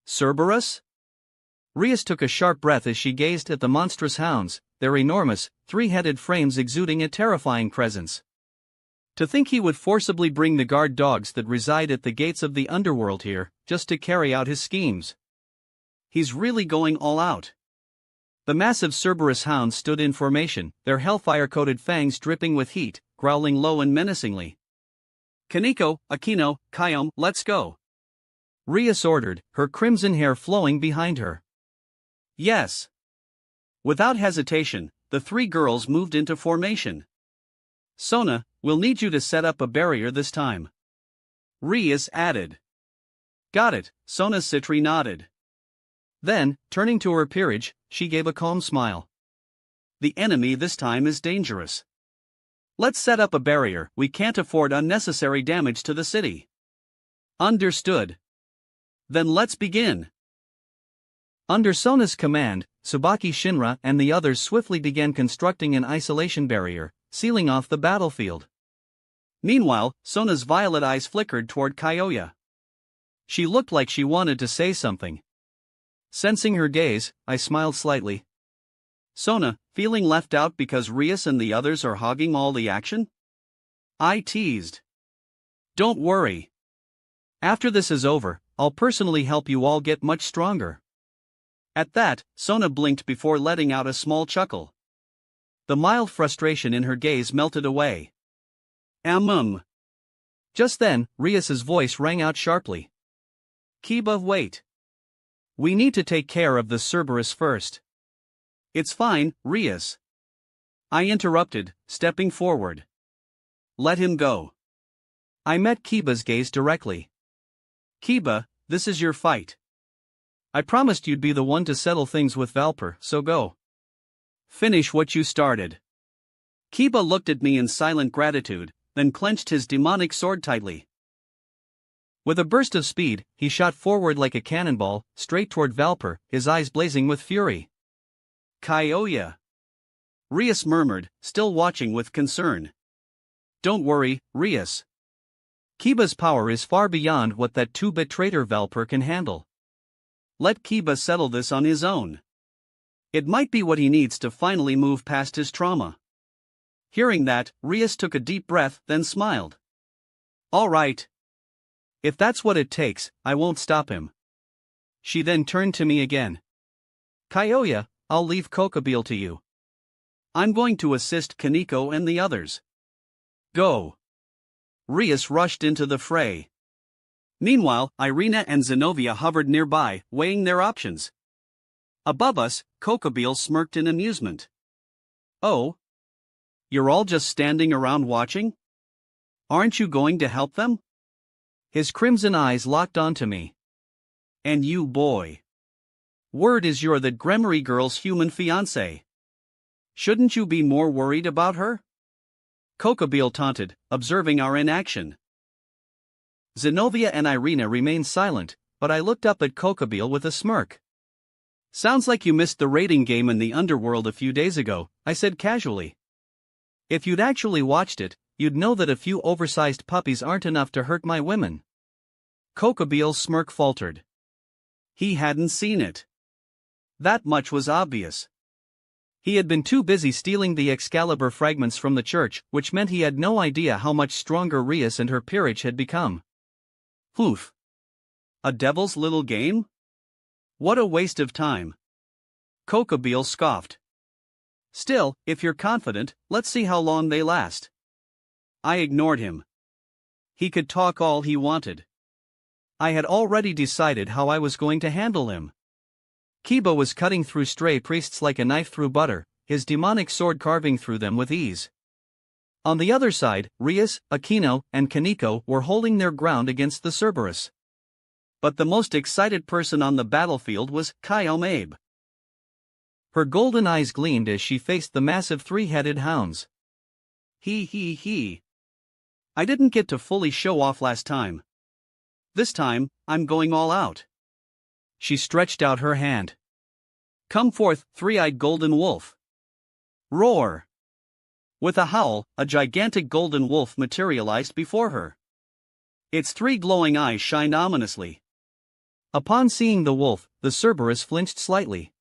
Cerberus? Rias took a sharp breath as she gazed at the monstrous hounds, their enormous, three-headed frames exuding a terrifying presence. To think he would forcibly bring the guard dogs that reside at the gates of the underworld here, just to carry out his schemes. He's really going all out. The massive Cerberus hounds stood in formation, their hellfire-coated fangs dripping with heat, growling low and menacingly. Kaneko, Akino, Kyom, let's go! Rias ordered, her crimson hair flowing behind her. Yes. Without hesitation, the three girls moved into formation. Sona, we'll need you to set up a barrier this time. Rias added. Got it, Sona Citri nodded. Then, turning to her peerage, she gave a calm smile. The enemy this time is dangerous. Let's set up a barrier, we can't afford unnecessary damage to the city. Understood. Then let's begin. Under Sona's command, Tsubaki Shinra and the others swiftly began constructing an isolation barrier, sealing off the battlefield. Meanwhile, Sona's violet eyes flickered toward Kyoya. She looked like she wanted to say something. Sensing her gaze, I smiled slightly. Sona, feeling left out because Rias and the others are hogging all the action? I teased. Don't worry. After this is over, I'll personally help you all get much stronger. At that, Sona blinked before letting out a small chuckle. The mild frustration in her gaze melted away. Just then, Rias's voice rang out sharply. Kiba, wait. We need to take care of the Cerberus first. It's fine, Rias. I interrupted, stepping forward. Let him go. I met Kiba's gaze directly. Kiba, this is your fight. I promised you'd be the one to settle things with Valper, so go. Finish what you started. Kiba looked at me in silent gratitude, then clenched his demonic sword tightly. With a burst of speed, he shot forward like a cannonball, straight toward Valper, his eyes blazing with fury. Kyoya. Rias murmured, still watching with concern. Don't worry, Rias. Kiba's power is far beyond what that two-bit traitor Valper can handle. Let Kiba settle this on his own. It might be what he needs to finally move past his trauma. Hearing that, Rias took a deep breath, then smiled. All right. If that's what it takes, I won't stop him. She then turned to me again. Kyoya, I'll leave Kokobeel to you. I'm going to assist Kaneko and the others. Go. Rias rushed into the fray. Meanwhile, Irina and Zenobia hovered nearby, weighing their options. Above us, Kokobeel smirked in amusement. Oh? You're all just standing around watching? Aren't you going to help them? His crimson eyes locked onto me. And you, boy. Word is you're that Gremory girl's human fiancé. Shouldn't you be more worried about her? Kokobeel taunted, observing our inaction. Zenobia and Irina remained silent, but I looked up at Kokobile with a smirk. Sounds like you missed the raiding game in the underworld a few days ago, I said casually. If you'd actually watched it, you'd know that a few oversized puppies aren't enough to hurt my women. Kokobile's smirk faltered. He hadn't seen it. That much was obvious. He had been too busy stealing the Excalibur fragments from the church, which meant he had no idea how much stronger Rias and her peerage had become. Oof. A devil's little game? What a waste of time. Kokobile scoffed. Still, if you're confident, let's see how long they last. I ignored him. He could talk all he wanted. I had already decided how I was going to handle him. Kiba was cutting through stray priests like a knife through butter, his demonic sword carving through them with ease. On the other side, Rias, Aquino, and Kaneko were holding their ground against the Cerberus. But the most excited person on the battlefield was Kyome Abe. Her golden eyes gleamed as she faced the massive three-headed hounds. He. I didn't get to fully show off last time. This time, I'm going all out. She stretched out her hand. Come forth, three-eyed golden wolf. Roar. With a howl, a gigantic golden wolf materialized before her. Its three glowing eyes shined ominously. Upon seeing the wolf, the Cerberus flinched slightly.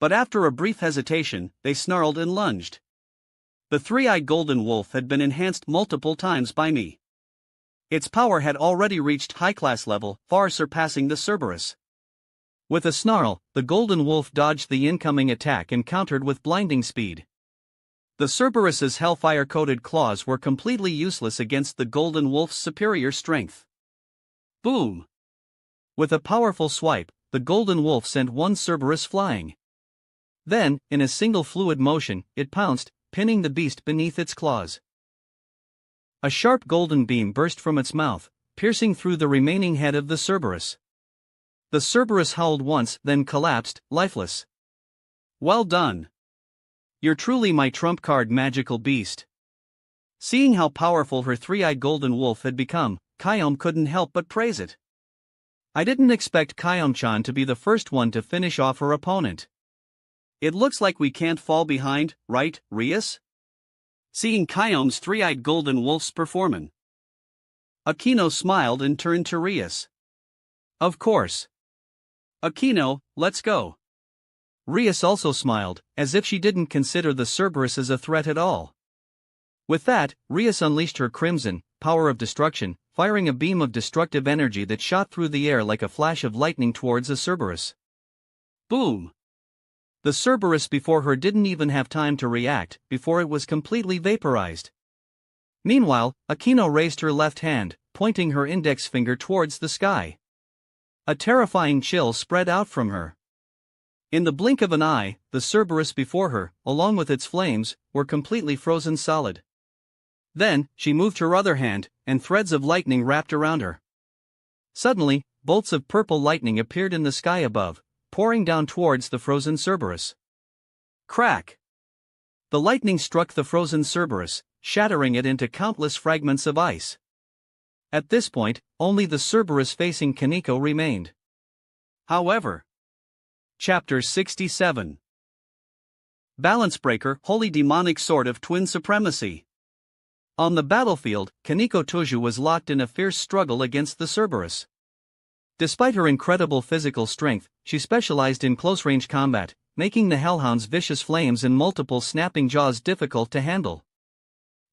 But after a brief hesitation, they snarled and lunged. The three-eyed golden wolf had been enhanced multiple times by me. Its power had already reached high-class level, far surpassing the Cerberus. With a snarl, the golden wolf dodged the incoming attack and countered with blinding speed. The Cerberus's hellfire-coated claws were completely useless against the golden wolf's superior strength. Boom! With a powerful swipe, the golden wolf sent one Cerberus flying. Then, in a single fluid motion, it pounced, pinning the beast beneath its claws. A sharp golden beam burst from its mouth, piercing through the remaining head of the Cerberus. The Cerberus howled once, then collapsed, lifeless. Well done. You're truly my trump card, magical beast. Seeing how powerful her three-eyed golden wolf had become, Kyome couldn't help but praise it. I didn't expect Kyome-chan to be the first one to finish off her opponent. It looks like we can't fall behind, right, Rias? Seeing Kyome's three-eyed golden wolf's performance, Aquino smiled and turned to Rias. Of course. Aquino, let's go. Rias also smiled, as if she didn't consider the Cerberus as a threat at all. With that, Rias unleashed her crimson power of destruction, firing a beam of destructive energy that shot through the air like a flash of lightning towards the Cerberus. Boom! The Cerberus before her didn't even have time to react before it was completely vaporized. Meanwhile, Aquino raised her left hand, pointing her index finger towards the sky. A terrifying chill spread out from her. In the blink of an eye, the Cerberus before her, along with its flames, were completely frozen solid. Then, she moved her other hand, and threads of lightning wrapped around her. Suddenly, bolts of purple lightning appeared in the sky above, pouring down towards the frozen Cerberus. Crack! The lightning struck the frozen Cerberus, shattering it into countless fragments of ice. At this point, only the Cerberus facing Kaneko remained. However, Chapter 67. Balance Breaker, Holy Demonic Sword of Twin Supremacy. On the battlefield, Kaneko Toju was locked in a fierce struggle against the Cerberus. Despite her incredible physical strength, she specialized in close-range combat, making the Hellhound's vicious flames and multiple snapping jaws difficult to handle.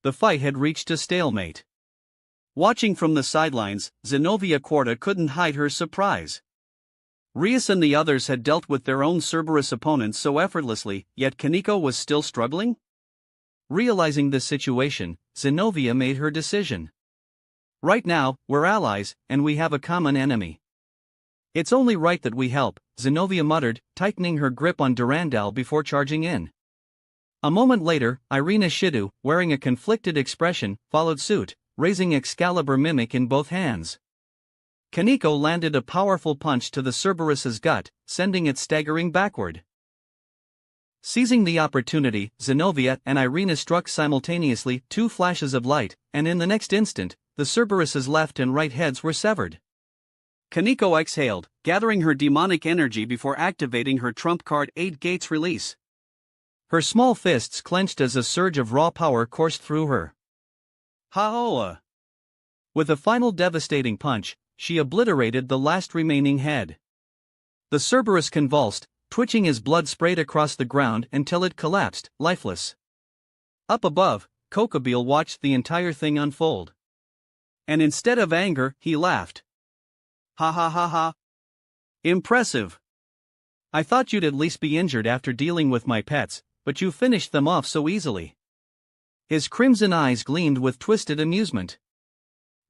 The fight had reached a stalemate. Watching from the sidelines, Zenobia Quarta couldn't hide her surprise. Rias and the others had dealt with their own Cerberus opponents so effortlessly, yet Kaneko was still struggling? Realizing this situation, Zenobia made her decision. Right now, we're allies, and we have a common enemy. It's only right that we help, Zenobia muttered, tightening her grip on Durandal before charging in. A moment later, Irina Shido, wearing a conflicted expression, followed suit, raising Excalibur Mimic in both hands. Kaneko landed a powerful punch to the Cerberus's gut, sending it staggering backward. Seizing the opportunity, Zenobia and Irina struck simultaneously, two flashes of light, and in the next instant, the Cerberus's left and right heads were severed. Kaneko exhaled, gathering her demonic energy before activating her trump card 8 Gates release. Her small fists clenched as a surge of raw power coursed through her. Ha-hoa! With a final devastating punch, she obliterated the last remaining head. The Cerberus convulsed, twitching as blood sprayed across the ground until it collapsed, lifeless. Up above, Kokobile watched the entire thing unfold. And instead of anger, he laughed. Ha ha ha ha. Impressive. I thought you'd at least be injured after dealing with my pets, but you finished them off so easily. His crimson eyes gleamed with twisted amusement.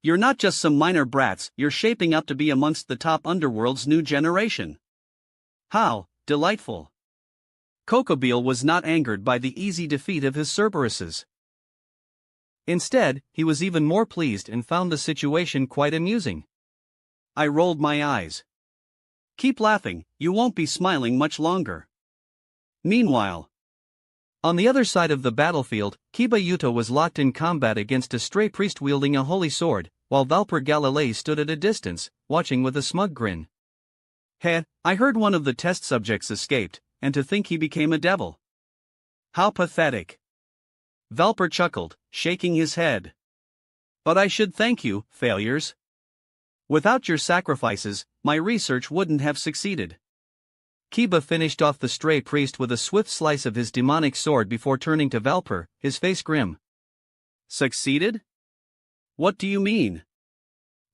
You're not just some minor brats, you're shaping up to be amongst the top underworld's new generation. How delightful. Kokobile was not angered by the easy defeat of his Cerberuses. Instead, he was even more pleased and found the situation quite amusing. I rolled my eyes. Keep laughing, you won't be smiling much longer. Meanwhile, on the other side of the battlefield, Kiba Yuta was locked in combat against a stray priest wielding a holy sword, while Valper Galilei stood at a distance, watching with a smug grin. Heh, I heard one of the test subjects escaped, and to think he became a devil. How pathetic. Valper chuckled, shaking his head. But I should thank you, failures. Without your sacrifices, my research wouldn't have succeeded. Kiba finished off the stray priest with a swift slice of his demonic sword before turning to Valper, his face grim. Succeeded? What do you mean?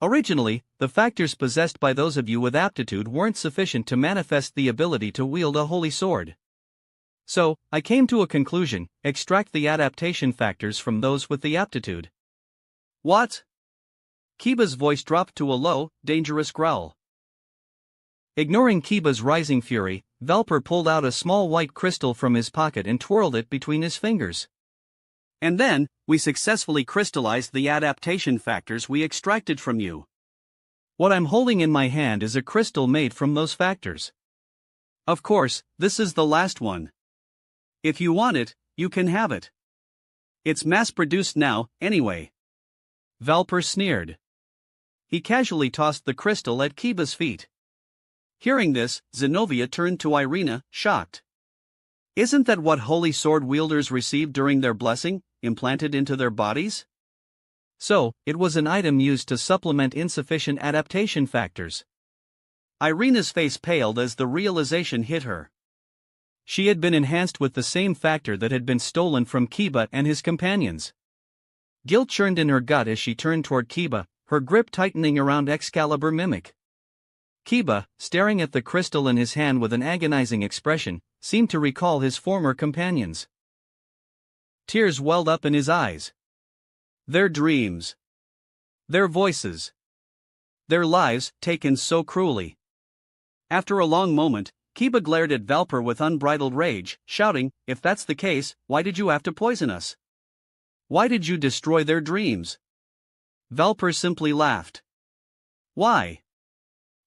Originally, the factors possessed by those of you with aptitude weren't sufficient to manifest the ability to wield a holy sword. So, I came to a conclusion: extract the adaptation factors from those with the aptitude. What? Kiba's voice dropped to a low, dangerous growl. Ignoring Kiba's rising fury, Valper pulled out a small white crystal from his pocket and twirled it between his fingers. And then, we successfully crystallized the adaptation factors we extracted from you. What I'm holding in my hand is a crystal made from those factors. Of course, this is the last one. If you want it, you can have it. It's mass-produced now, anyway. Valper sneered. He casually tossed the crystal at Kiba's feet. Hearing this, Zenobia turned to Irina, shocked. Isn't that what holy sword wielders receive during their blessing, implanted into their bodies? So, it was an item used to supplement insufficient adaptation factors. Irina's face paled as the realization hit her. She had been enhanced with the same factor that had been stolen from Kiba and his companions. Guilt churned in her gut as she turned toward Kiba, her grip tightening around Excalibur Mimic. Kiba, staring at the crystal in his hand with an agonizing expression, seemed to recall his former companions. Tears welled up in his eyes. Their dreams. Their voices. Their lives, taken so cruelly. After a long moment, Kiba glared at Valper with unbridled rage, shouting, "If that's the case, why did you have to poison us? Why did you destroy their dreams?" Valper simply laughed. Why?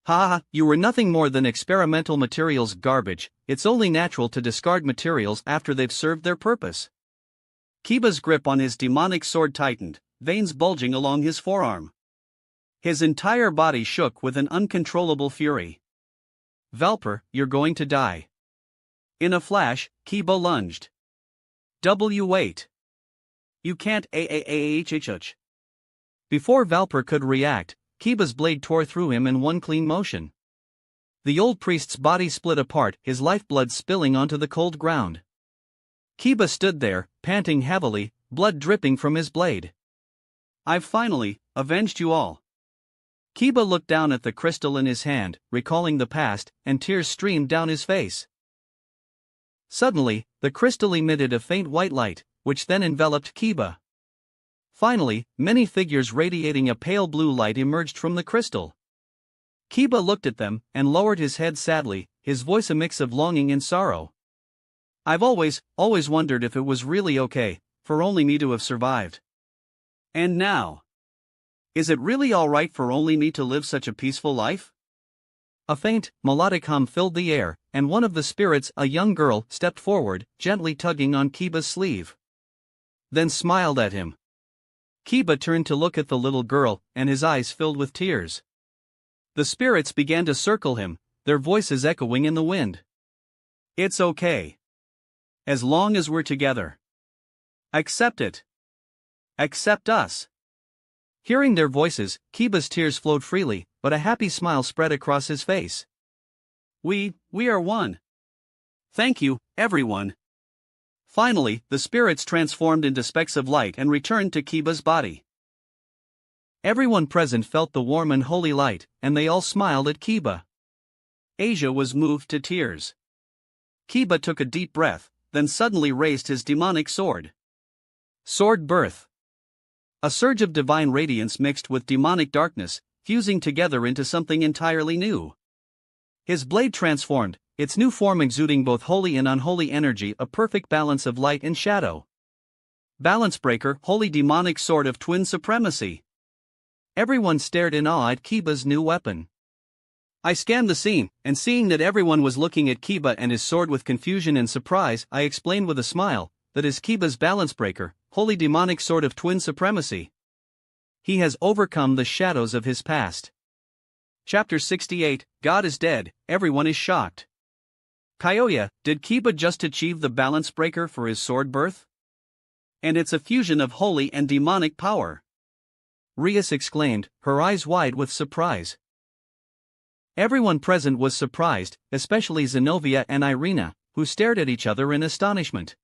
Ha, you were nothing more than experimental materials garbage. It's only natural to discard materials after they've served their purpose. Kiba's grip on his demonic sword tightened, veins bulging along his forearm. His entire body shook with an uncontrollable fury. Valper, you're going to die. In a flash, Kiba lunged. Wait. You can't ahhh. Before Valper could react, Kiba's blade tore through him in one clean motion. The old priest's body split apart, his lifeblood spilling onto the cold ground. Kiba stood there, panting heavily, blood dripping from his blade. I've finally avenged you all. Kiba looked down at the crystal in his hand, recalling the past, and tears streamed down his face. Suddenly, the crystal emitted a faint white light, which then enveloped Kiba. Finally, many figures radiating a pale blue light emerged from the crystal. Kiba looked at them, and lowered his head sadly, his voice a mix of longing and sorrow. I've always wondered if it was really okay, for only me to have survived. And now? Is it really alright for only me to live such a peaceful life? A faint, melodic hum filled the air, and and one of the spirits, a young girl, stepped forward, gently tugging on Kiba's sleeve. Then smiled at him. Kiba turned to look at the little girl, and his eyes filled with tears. The spirits began to circle him, their voices echoing in the wind. It's okay. As long as we're together. Accept it. Accept us. Hearing their voices, Kiba's tears flowed freely, but a happy smile spread across his face. We are one. Thank you, everyone. Finally, the spirits transformed into specks of light and returned to Kiba's body. Everyone present felt the warm and holy light, and they all smiled at Kiba. Asia was moved to tears. Kiba took a deep breath, then suddenly raised his demonic sword. Sword birth. A surge of divine radiance mixed with demonic darkness, fusing together into something entirely new. His blade transformed, its new form exuding both holy and unholy energy, a perfect balance of light and shadow. Balance breaker, holy demonic sword of twin supremacy. Everyone stared in awe at Kiba's new weapon. I scanned the scene, and seeing that everyone was looking at Kiba and his sword with confusion and surprise, I explained with a smile, that is Kiba's balance breaker, holy demonic sword of twin supremacy. He has overcome the shadows of his past. Chapter 68, God is dead, everyone is shocked. Kyoya, did Kiba just achieve the balance breaker for his sword birth? And it's a fusion of holy and demonic power. Rias exclaimed, her eyes wide with surprise. Everyone present was surprised, especially Zenobia and Irina, who stared at each other in astonishment.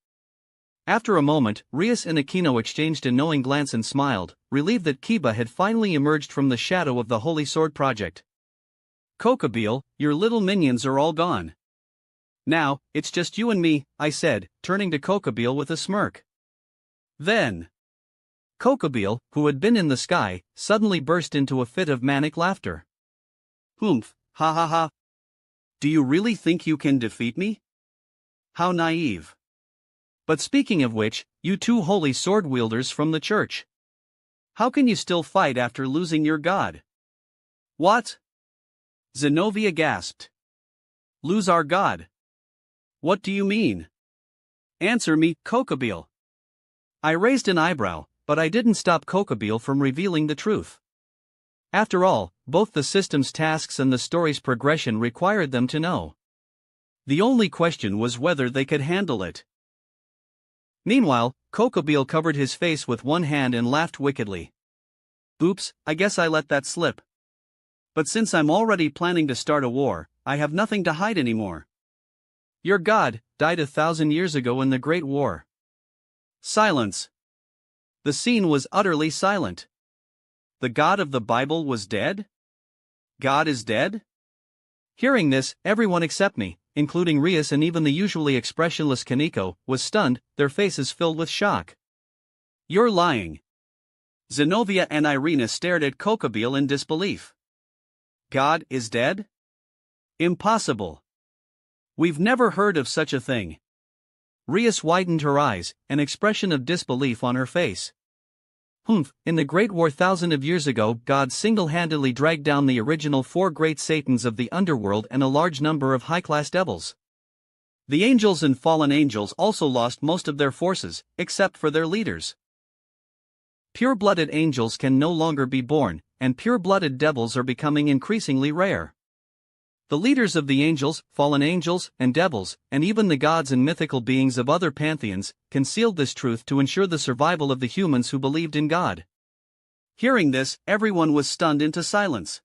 After a moment, Rias and Aquino exchanged a knowing glance and smiled, relieved that Kiba had finally emerged from the shadow of the Holy Sword Project. Kokobile, your little minions are all gone. Now, it's just you and me, I said, turning to Kokobile with a smirk. Then, Kokobile, who had been in the sky, suddenly burst into a fit of manic laughter. Humph, ha ha ha. Do you really think you can defeat me? How naive. But speaking of which, you two holy sword wielders from the church. How can you still fight after losing your god? What? Zenobia gasped. Lose our god? What do you mean? Answer me, Kokobile. I raised an eyebrow, but I didn't stop Kokobile from revealing the truth. After all, both the system's tasks and the story's progression required them to know. The only question was whether they could handle it. Meanwhile, Kokobile covered his face with one hand and laughed wickedly. Oops, I guess I let that slip. But since I'm already planning to start a war, I have nothing to hide anymore. Your god died 1,000 years ago in the Great War. Silence. The scene was utterly silent. The God of the Bible was dead? God is dead? Hearing this, everyone except me, including Rias and even the usually expressionless Kaneko, was stunned, their faces filled with shock. You're lying. Zenobia and Irina stared at Kokobile in disbelief. God is dead? Impossible. We've never heard of such a thing. Rias widened her eyes, an expression of disbelief on her face. Humph, in the Great War thousands of years ago, God single-handedly dragged down the original 4 great Satans of the underworld and a large number of high-class devils. The angels and fallen angels also lost most of their forces, except for their leaders. Pure-blooded angels can no longer be born, and pure-blooded devils are becoming increasingly rare. The leaders of the angels, fallen angels, and devils, and even the gods and mythical beings of other pantheons, concealed this truth to ensure the survival of the humans who believed in God. Hearing this, everyone was stunned into silence.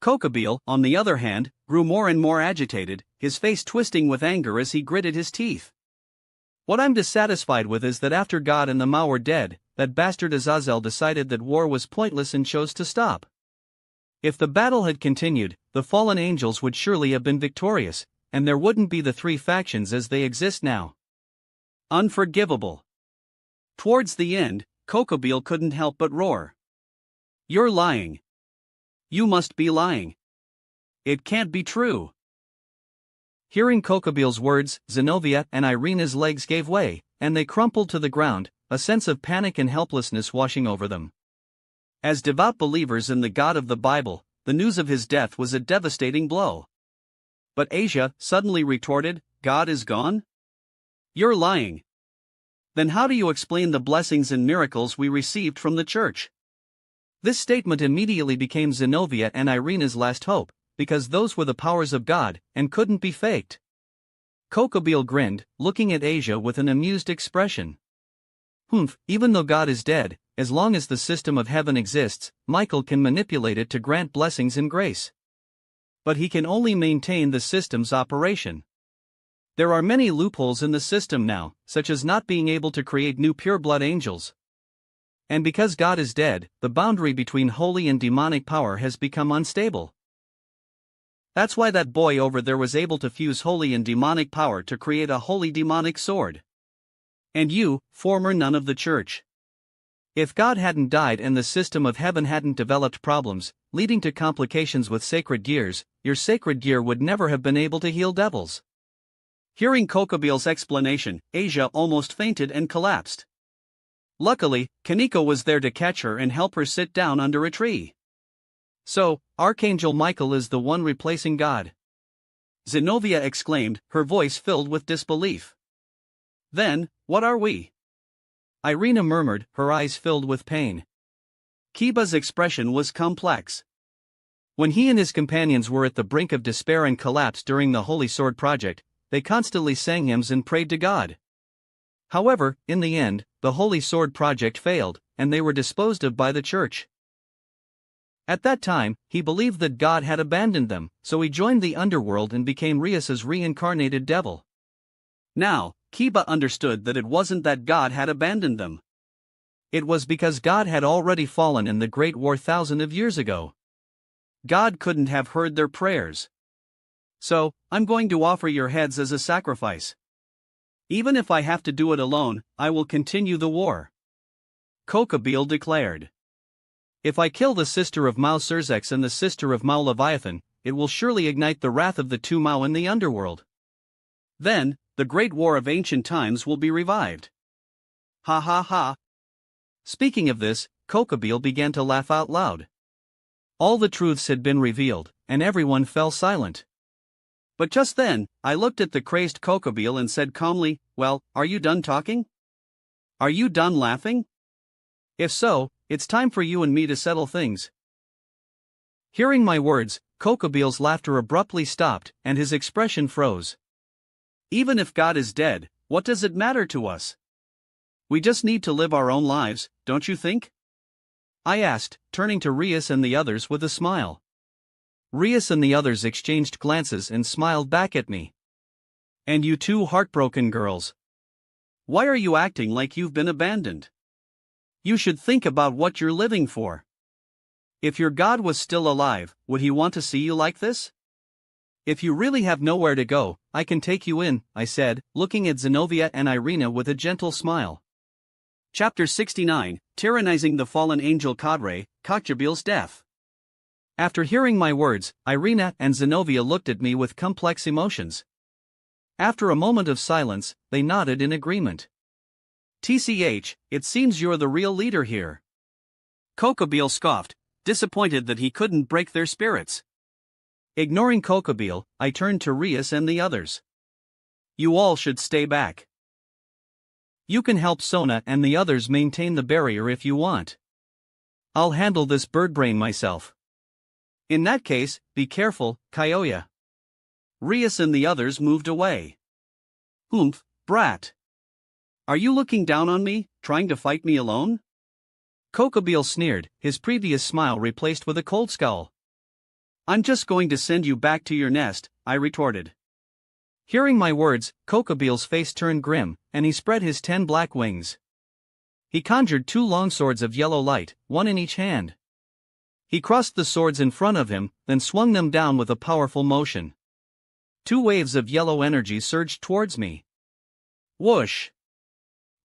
Kokobile, on the other hand, grew more and more agitated, his face twisting with anger as he gritted his teeth. What I'm dissatisfied with is that after God and the Mao were dead, that bastard Azazel decided that war was pointless and chose to stop. If the battle had continued, the fallen angels would surely have been victorious, and there wouldn't be the 3 factions as they exist now. Unforgivable. Towards the end, Kokobile couldn't help but roar. You're lying. You must be lying. It can't be true. Hearing Kokobile's words, Zenobia and Irina's legs gave way, and they crumpled to the ground, a sense of panic and helplessness washing over them. As devout believers in the God of the Bible, the news of his death was a devastating blow. But Asia suddenly retorted, God is gone? You're lying. Then how do you explain the blessings and miracles we received from the church? This statement immediately became Zenobia and Irina's last hope, because those were the powers of God, and couldn't be faked. Kokobile grinned, looking at Asia with an amused expression. Even though God is dead, as long as the system of heaven exists, Michael can manipulate it to grant blessings and grace. But he can only maintain the system's operation. There are many loopholes in the system now, such as not being able to create new pure-blood angels. And because God is dead, the boundary between holy and demonic power has become unstable. That's why that boy over there was able to fuse holy and demonic power to create a holy demonic sword. And you, former nun of the church. If God hadn't died and the system of heaven hadn't developed problems, leading to complications with sacred gears, your sacred gear would never have been able to heal devils. Hearing Kokobile's explanation, Asia almost fainted and collapsed. Luckily, Kaneko was there to catch her and help her sit down under a tree. So, Archangel Michael is the one replacing God? Zenobia exclaimed, her voice filled with disbelief. Then, what are we? Irina murmured, her eyes filled with pain. Kiba's expression was complex. When he and his companions were at the brink of despair and collapse during the Holy Sword Project, they constantly sang hymns and prayed to God. However, in the end, the Holy Sword Project failed, and they were disposed of by the church. At that time, he believed that God had abandoned them, so he joined the underworld and became Rias's reincarnated devil. Now, Kiba understood that it wasn't that God had abandoned them. It was because God had already fallen in the Great War thousands of years ago. God couldn't have heard their prayers. So, I'm going to offer your heads as a sacrifice. Even if I have to do it alone, I will continue the war. Kokobile declared. If I kill the sister of Mao Surzex and the sister of Mao Leviathan, it will surely ignite the wrath of the two Mao in the underworld. Then, the Great War of ancient times will be revived. Ha ha ha. Speaking of this, Kokobile began to laugh out loud. All the truths had been revealed, and everyone fell silent. But just then, I looked at the crazed Kokobile and said calmly, well, are you done talking? Are you done laughing? If so, it's time for you and me to settle things. Hearing my words, Kokobile's laughter abruptly stopped, and his expression froze. Even if God is dead, what does it matter to us? We just need to live our own lives, don't you think? I asked, turning to Rias and the others with a smile. Rias and the others exchanged glances and smiled back at me. And you two heartbroken girls. Why are you acting like you've been abandoned? You should think about what you're living for. If your God was still alive, would he want to see you like this? If you really have nowhere to go, I can take you in, I said, looking at Zenobia and Irina with a gentle smile. Chapter 69, Tyrannizing the Fallen Angel Cadre, Kokobile's Death. After hearing my words, Irina and Zenobia looked at me with complex emotions. After a moment of silence, they nodded in agreement. TCH, it seems you're the real leader here. Kokobile scoffed, disappointed that he couldn't break their spirits. Ignoring Kokobile, I turned to Rias and the others. You all should stay back. You can help Sona and the others maintain the barrier if you want. I'll handle this birdbrain myself. In that case, be careful, Kyoya. Rias and the others moved away. Brat. Are you looking down on me, trying to fight me alone? Kokobile sneered, his previous smile replaced with a cold scowl. I'm just going to send you back to your nest, I retorted. Hearing my words, Kokobile's face turned grim, and he spread his 10 black wings. He conjured 2 long swords of yellow light, one in each hand. He crossed the swords in front of him, then swung them down with a powerful motion. 2 waves of yellow energy surged towards me. Whoosh!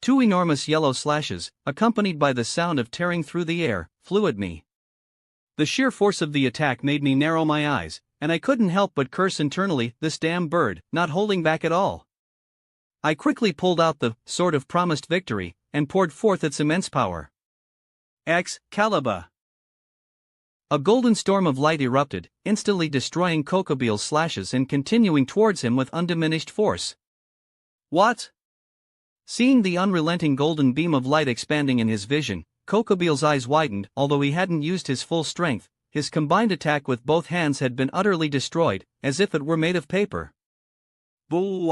2 enormous yellow slashes, accompanied by the sound of tearing through the air, flew at me. The sheer force of the attack made me narrow my eyes, and I couldn't help but curse internally, this damn bird, not holding back at all. I quickly pulled out the sword of promised victory, and poured forth its immense power. Excalibur! A golden storm of light erupted, instantly destroying Cocobeel's slashes and continuing towards him with undiminished force. What? Seeing the unrelenting golden beam of light expanding in his vision, Cocobeel's eyes widened. Although he hadn't used his full strength, his combined attack with both hands had been utterly destroyed, as if it were made of paper. With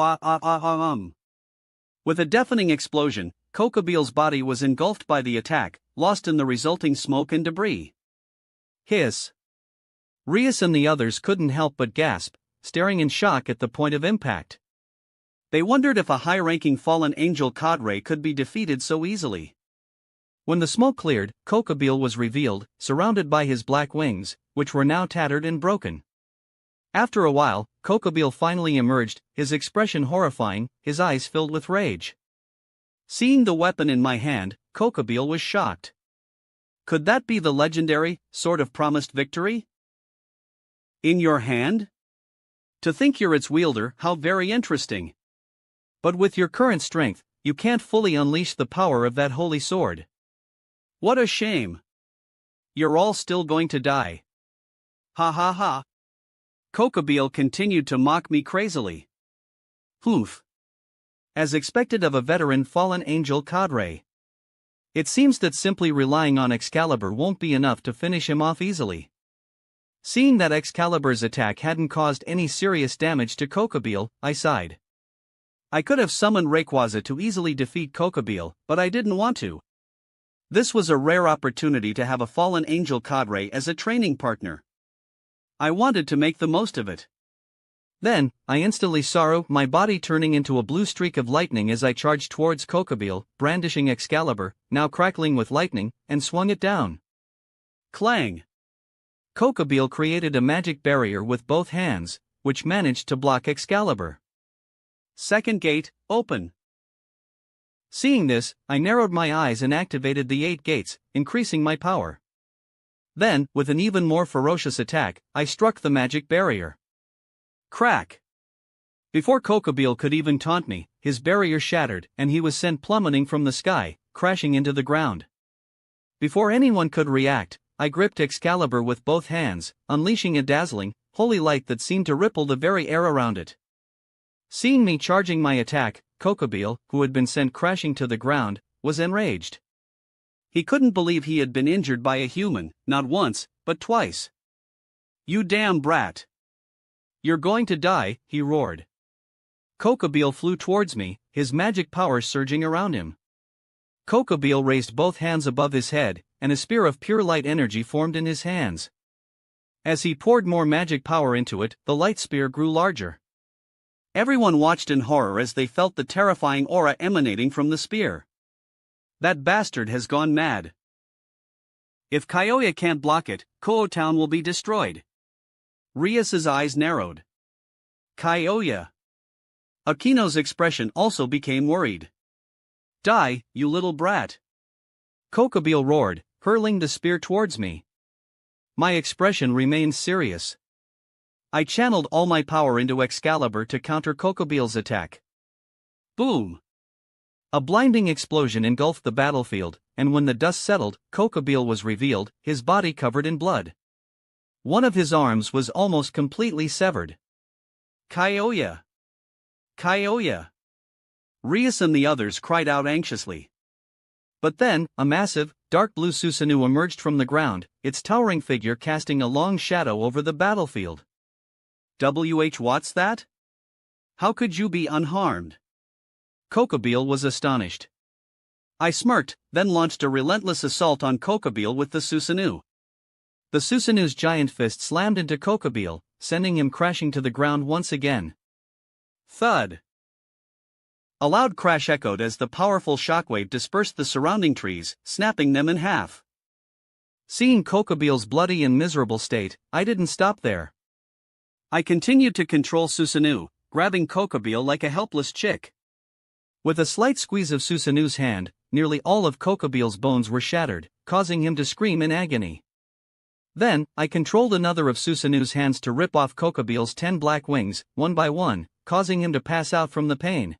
a deafening explosion, Cocobeel's body was engulfed by the attack, lost in the resulting smoke and debris. Hiss. Rias and the others couldn't help but gasp, staring in shock at the point of impact. They wondered if a high-ranking fallen angel cadre could be defeated so easily. When the smoke cleared, Cocobeel was revealed, surrounded by his black wings, which were now tattered and broken. After a while, Cocobeel finally emerged, his expression horrifying, his eyes filled with rage. Seeing the weapon in my hand, Cocobeel was shocked. Could that be the legendary, sword of promised victory? In your hand? To think you're its wielder, how very interesting. But with your current strength, you can't fully unleash the power of that holy sword. What a shame. You're all still going to die. Ha ha ha. Cocobeel continued to mock me crazily. Humph. As expected of a veteran fallen angel cadre. It seems that simply relying on Excalibur won't be enough to finish him off easily. Seeing that Excalibur's attack hadn't caused any serious damage to Cocobeel, I sighed. I could have summoned Rayquaza to easily defeat Cocobeel, but I didn't want to. This was a rare opportunity to have a fallen angel cadre as a training partner. I wanted to make the most of it. Then, I instantly saw my body turning into a blue streak of lightning as I charged towards Cocobeel, brandishing Excalibur, now crackling with lightning, and swung it down. Clang! Cocobeel created a magic barrier with both hands, which managed to block Excalibur. Second gate, open. Seeing this, I narrowed my eyes and activated the 8 gates, increasing my power. Then, with an even more ferocious attack, I struck the magic barrier. Crack! Before Cocobeel could even taunt me, his barrier shattered and he was sent plummeting from the sky, crashing into the ground. Before anyone could react, I gripped Excalibur with both hands, unleashing a dazzling, holy light that seemed to ripple the very air around it. Seeing me charging my attack, Cocobeel, who had been sent crashing to the ground, was enraged. He couldn't believe he had been injured by a human, not once, but twice. You damn brat! You're going to die, he roared. Cocobeel flew towards me, his magic powers surging around him. Cocobeel raised both hands above his head, and a spear of pure light energy formed in his hands. As he poured more magic power into it, the light spear grew larger. Everyone watched in horror as they felt the terrifying aura emanating from the spear. That bastard has gone mad. If Kyoya can't block it, Koho Town will be destroyed. Rias's eyes narrowed. Kyoya. Akino's expression also became worried. Die, you little brat. Cocobeel roared, hurling the spear towards me. My expression remained serious. I channeled all my power into Excalibur to counter Cocobeel's attack. Boom! A blinding explosion engulfed the battlefield, and when the dust settled, Cocobeel was revealed, his body covered in blood. One of his arms was almost completely severed. Kyoya! Kyoya! Rias and the others cried out anxiously. But then, a massive, dark blue Susanoo emerged from the ground, its towering figure casting a long shadow over the battlefield. What's that? How could you be unharmed? Cocobeel was astonished. I smirked, then launched a relentless assault on Cocobeel with the Susanoo. The Susanoo's giant fist slammed into Cocobeel, sending him crashing to the ground once again. Thud! A loud crash echoed as the powerful shockwave dispersed the surrounding trees, snapping them in half. Seeing Cocobeel's bloody and miserable state, I didn't stop there. I continued to control Susanoo, grabbing Cocobeel like a helpless chick. With a slight squeeze of Susanoo's hand, nearly all of Cocobeel's bones were shattered, causing him to scream in agony. Then, I controlled another of Susanoo's hands to rip off Cocobeel's 10 black wings, one by one, causing him to pass out from the pain.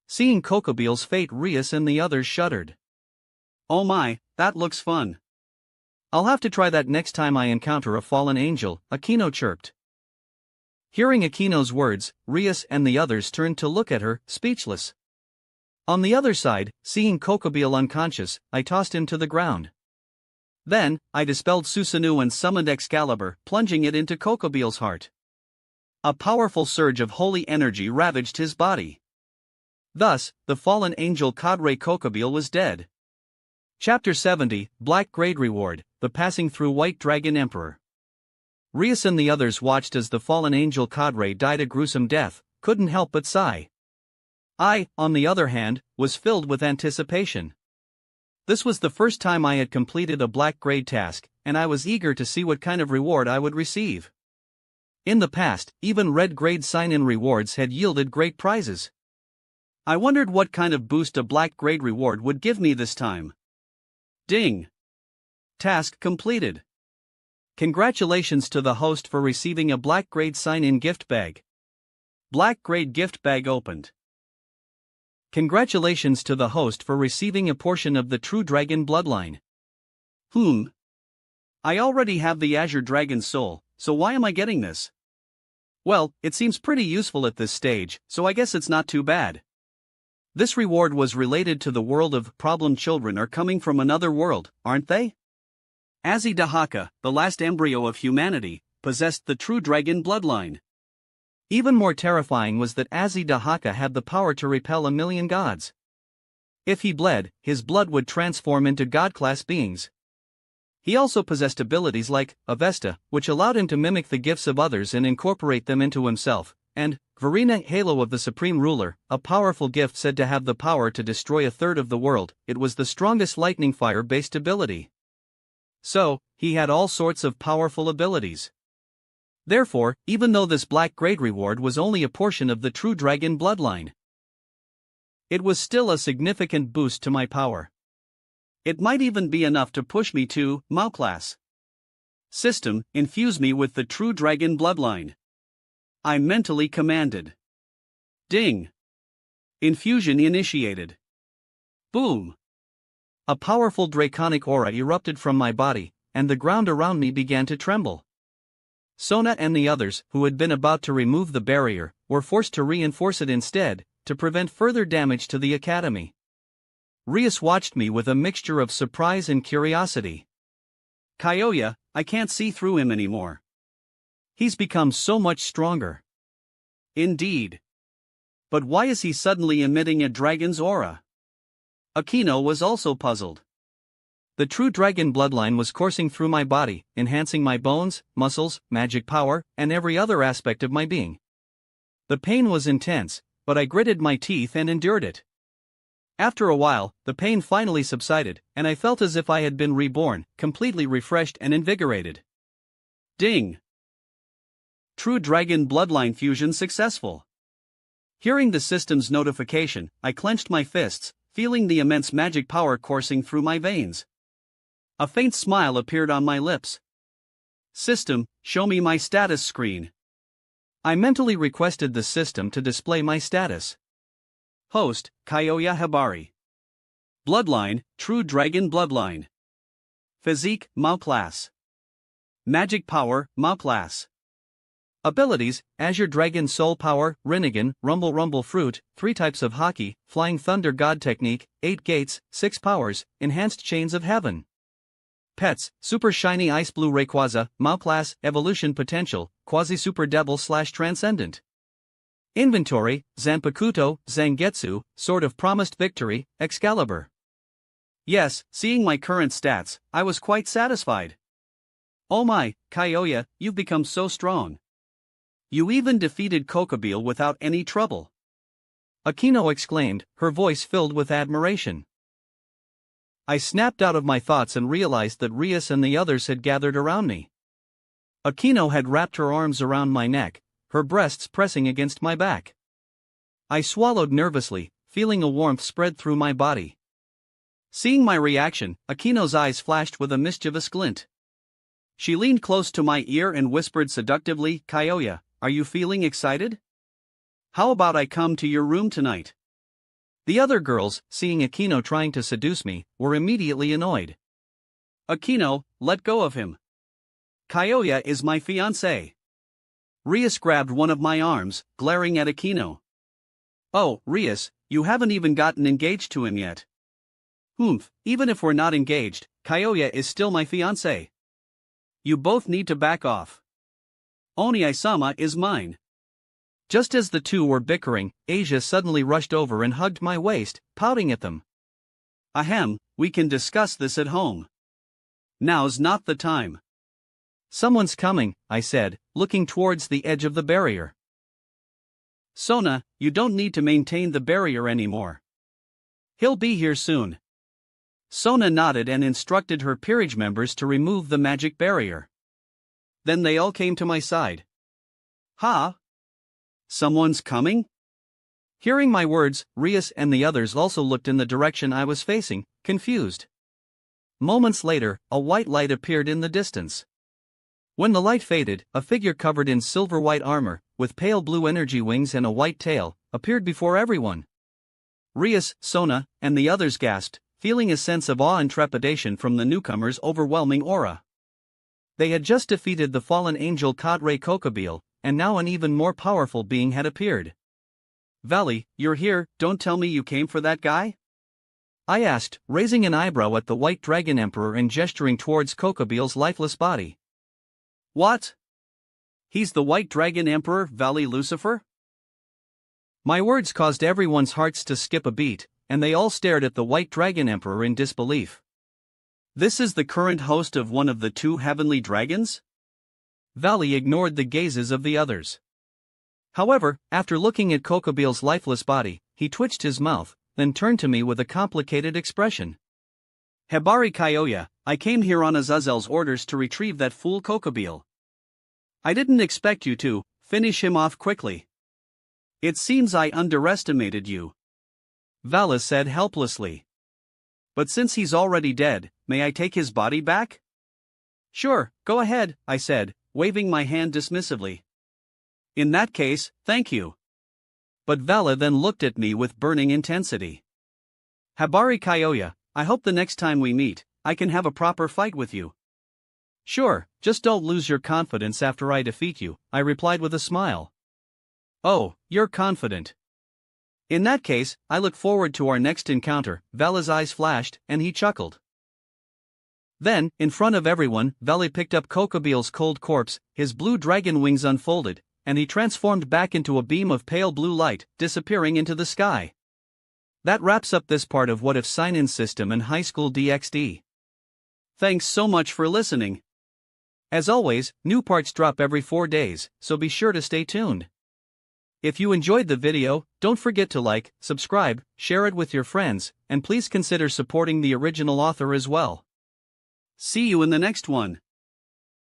Seeing Cocobeel's fate, Rias and the others shuddered. Oh my, that looks fun. I'll have to try that next time I encounter a fallen angel, Akino chirped. Hearing Akino's words, Rias and the others turned to look at her, speechless. On the other side, seeing Kokobeel unconscious, I tossed him to the ground. Then, I dispelled Susanoo and summoned Excalibur, plunging it into Kokobeel's heart. A powerful surge of holy energy ravaged his body. Thus, the fallen angel Kadre Kokobeel was dead. Chapter 70, Black Grade Reward, The Passing Through White Dragon Emperor. Rias and the others watched as the fallen angel Kadre died a gruesome death, couldn't help but sigh. I, on the other hand, was filled with anticipation. This was the first time I had completed a black grade task, and I was eager to see what kind of reward I would receive. In the past, even red grade sign-in rewards had yielded great prizes. I wondered what kind of boost a black grade reward would give me this time. Ding! Task completed. Congratulations to the host for receiving a black grade sign-in gift bag. Black grade gift bag opened. Congratulations to the host for receiving a portion of the True Dragon bloodline. I already have the Azure Dragon's soul, so why am I getting this? Well, it seems pretty useful at this stage, so I guess it's not too bad. This reward was related to the world of problem children are coming from another world, aren't they? Azidahaka, the last embryo of humanity, possessed the True Dragon bloodline. Even more terrifying was that Azidahaka had the power to repel 1,000,000 gods. If he bled, his blood would transform into god-class beings. He also possessed abilities like Avesta, which allowed him to mimic the gifts of others and incorporate them into himself, and Verena, Halo of the Supreme Ruler, a powerful gift said to have the power to destroy a third of the world. It was the strongest lightning fire-based ability. So, he had all sorts of powerful abilities. Therefore, even though this black grade reward was only a portion of the True Dragon bloodline, it was still a significant boost to my power. It might even be enough to push me to MAU class. System, infuse me with the True Dragon bloodline. I mentally commanded. Ding! Infusion initiated. Boom! A powerful draconic aura erupted from my body, and the ground around me began to tremble. Sona and the others, who had been about to remove the barrier, were forced to reinforce it instead, to prevent further damage to the academy. Rias watched me with a mixture of surprise and curiosity. Kyoya, I can't see through him anymore. He's become so much stronger. Indeed. But why is he suddenly emitting a dragon's aura? Akino was also puzzled. The True Dragon bloodline was coursing through my body, enhancing my bones, muscles, magic power, and every other aspect of my being. The pain was intense, but I gritted my teeth and endured it. After a while, the pain finally subsided, and I felt as if I had been reborn, completely refreshed and invigorated. Ding! True Dragon bloodline fusion successful. Hearing the system's notification, I clenched my fists, feeling the immense magic power coursing through my veins. A faint smile appeared on my lips. System, show me my status screen. I mentally requested the system to display my status. Host, Kyoya Hibari. Bloodline, True Dragon bloodline. Physique, MAU class. Magic power, MAU class. Abilities, Azure Dragon Soul Power, Rinnegan, Rumble Fruit, 3 types of Haki, Flying Thunder God Technique, 8 Gates, 6 Powers, Enhanced Chains of Heaven. Pets, Super Shiny Ice Blue Rayquaza, MAU class, Evolution Potential, Quasi Super Devil / Transcendent. Inventory, Zanpakuto, Zangetsu, Sword of Promised Victory, Excalibur. Yes, seeing my current stats, I was quite satisfied. Oh my, Kyoya, you've become so strong. You even defeated Kokobeel without any trouble. Akino exclaimed, her voice filled with admiration. I snapped out of my thoughts and realized that Rias and the others had gathered around me. Akino had wrapped her arms around my neck, her breasts pressing against my back. I swallowed nervously, feeling a warmth spread through my body. Seeing my reaction, Akino's eyes flashed with a mischievous glint. She leaned close to my ear and whispered seductively, Kyoya, are you feeling excited? How about I come to your room tonight? The other girls, seeing Akino trying to seduce me, were immediately annoyed. Aquino, let go of him. Kyoya is my fiancé. Rias grabbed one of my arms, glaring at Aquino. Oh, Rias, you haven't even gotten engaged to him yet. Even if we're not engaged, Kyoya is still my fiancé. You both need to back off. Oni-sama is mine. Just as the two were bickering, Asia suddenly rushed over and hugged my waist, pouting at them. Ahem, we can discuss this at home. Now's not the time. Someone's coming, I said, looking towards the edge of the barrier. Sona, you don't need to maintain the barrier anymore. He'll be here soon. Sona nodded and instructed her peerage members to remove the magic barrier. Then they all came to my side. Ha! Someone's coming? Hearing my words, Rias and the others also looked in the direction I was facing, confused. Moments later, a white light appeared in the distance. When the light faded, a figure covered in silver-white armor, with pale blue energy wings and a white tail, appeared before everyone. Rias, Sona, and the others gasped, feeling a sense of awe and trepidation from the newcomer's overwhelming aura. They had just defeated the fallen angel Cadre Kokobile, and now an even more powerful being had appeared. Valley, you're here, don't tell me you came for that guy? I asked, raising an eyebrow at the White Dragon Emperor and gesturing towards Kokobile's lifeless body. What? He's the White Dragon Emperor, Valley Lucifer? My words caused everyone's hearts to skip a beat, and they all stared at the White Dragon Emperor in disbelief. This is the current host of one of the two heavenly dragons? Valley ignored the gazes of the others. However, after looking at Kokobile's lifeless body, he twitched his mouth, then turned to me with a complicated expression. Habari Kyoya, I came here on Azazel's orders to retrieve that fool Kokobile. I didn't expect you to finish him off quickly. It seems I underestimated you. Vala said helplessly. But since he's already dead, may I take his body back? Sure, go ahead, I said, waving my hand dismissively. In that case, thank you. But Vala then looked at me with burning intensity. Habari Kyoya, I hope the next time we meet, I can have a proper fight with you. Sure, just don't lose your confidence after I defeat you, I replied with a smile. Oh, you're confident. In that case, I look forward to our next encounter. Vala's eyes flashed, and he chuckled. Then, in front of everyone, Valley picked up Kokobile's cold corpse, his blue dragon wings unfolded, and he transformed back into a beam of pale blue light, disappearing into the sky. That wraps up this part of What If Sign-In System in High School DxD. Thanks so much for listening. As always, new parts drop every 4 days, so be sure to stay tuned. If you enjoyed the video, don't forget to like, subscribe, share it with your friends, and please consider supporting the original author as well. See you in the next one.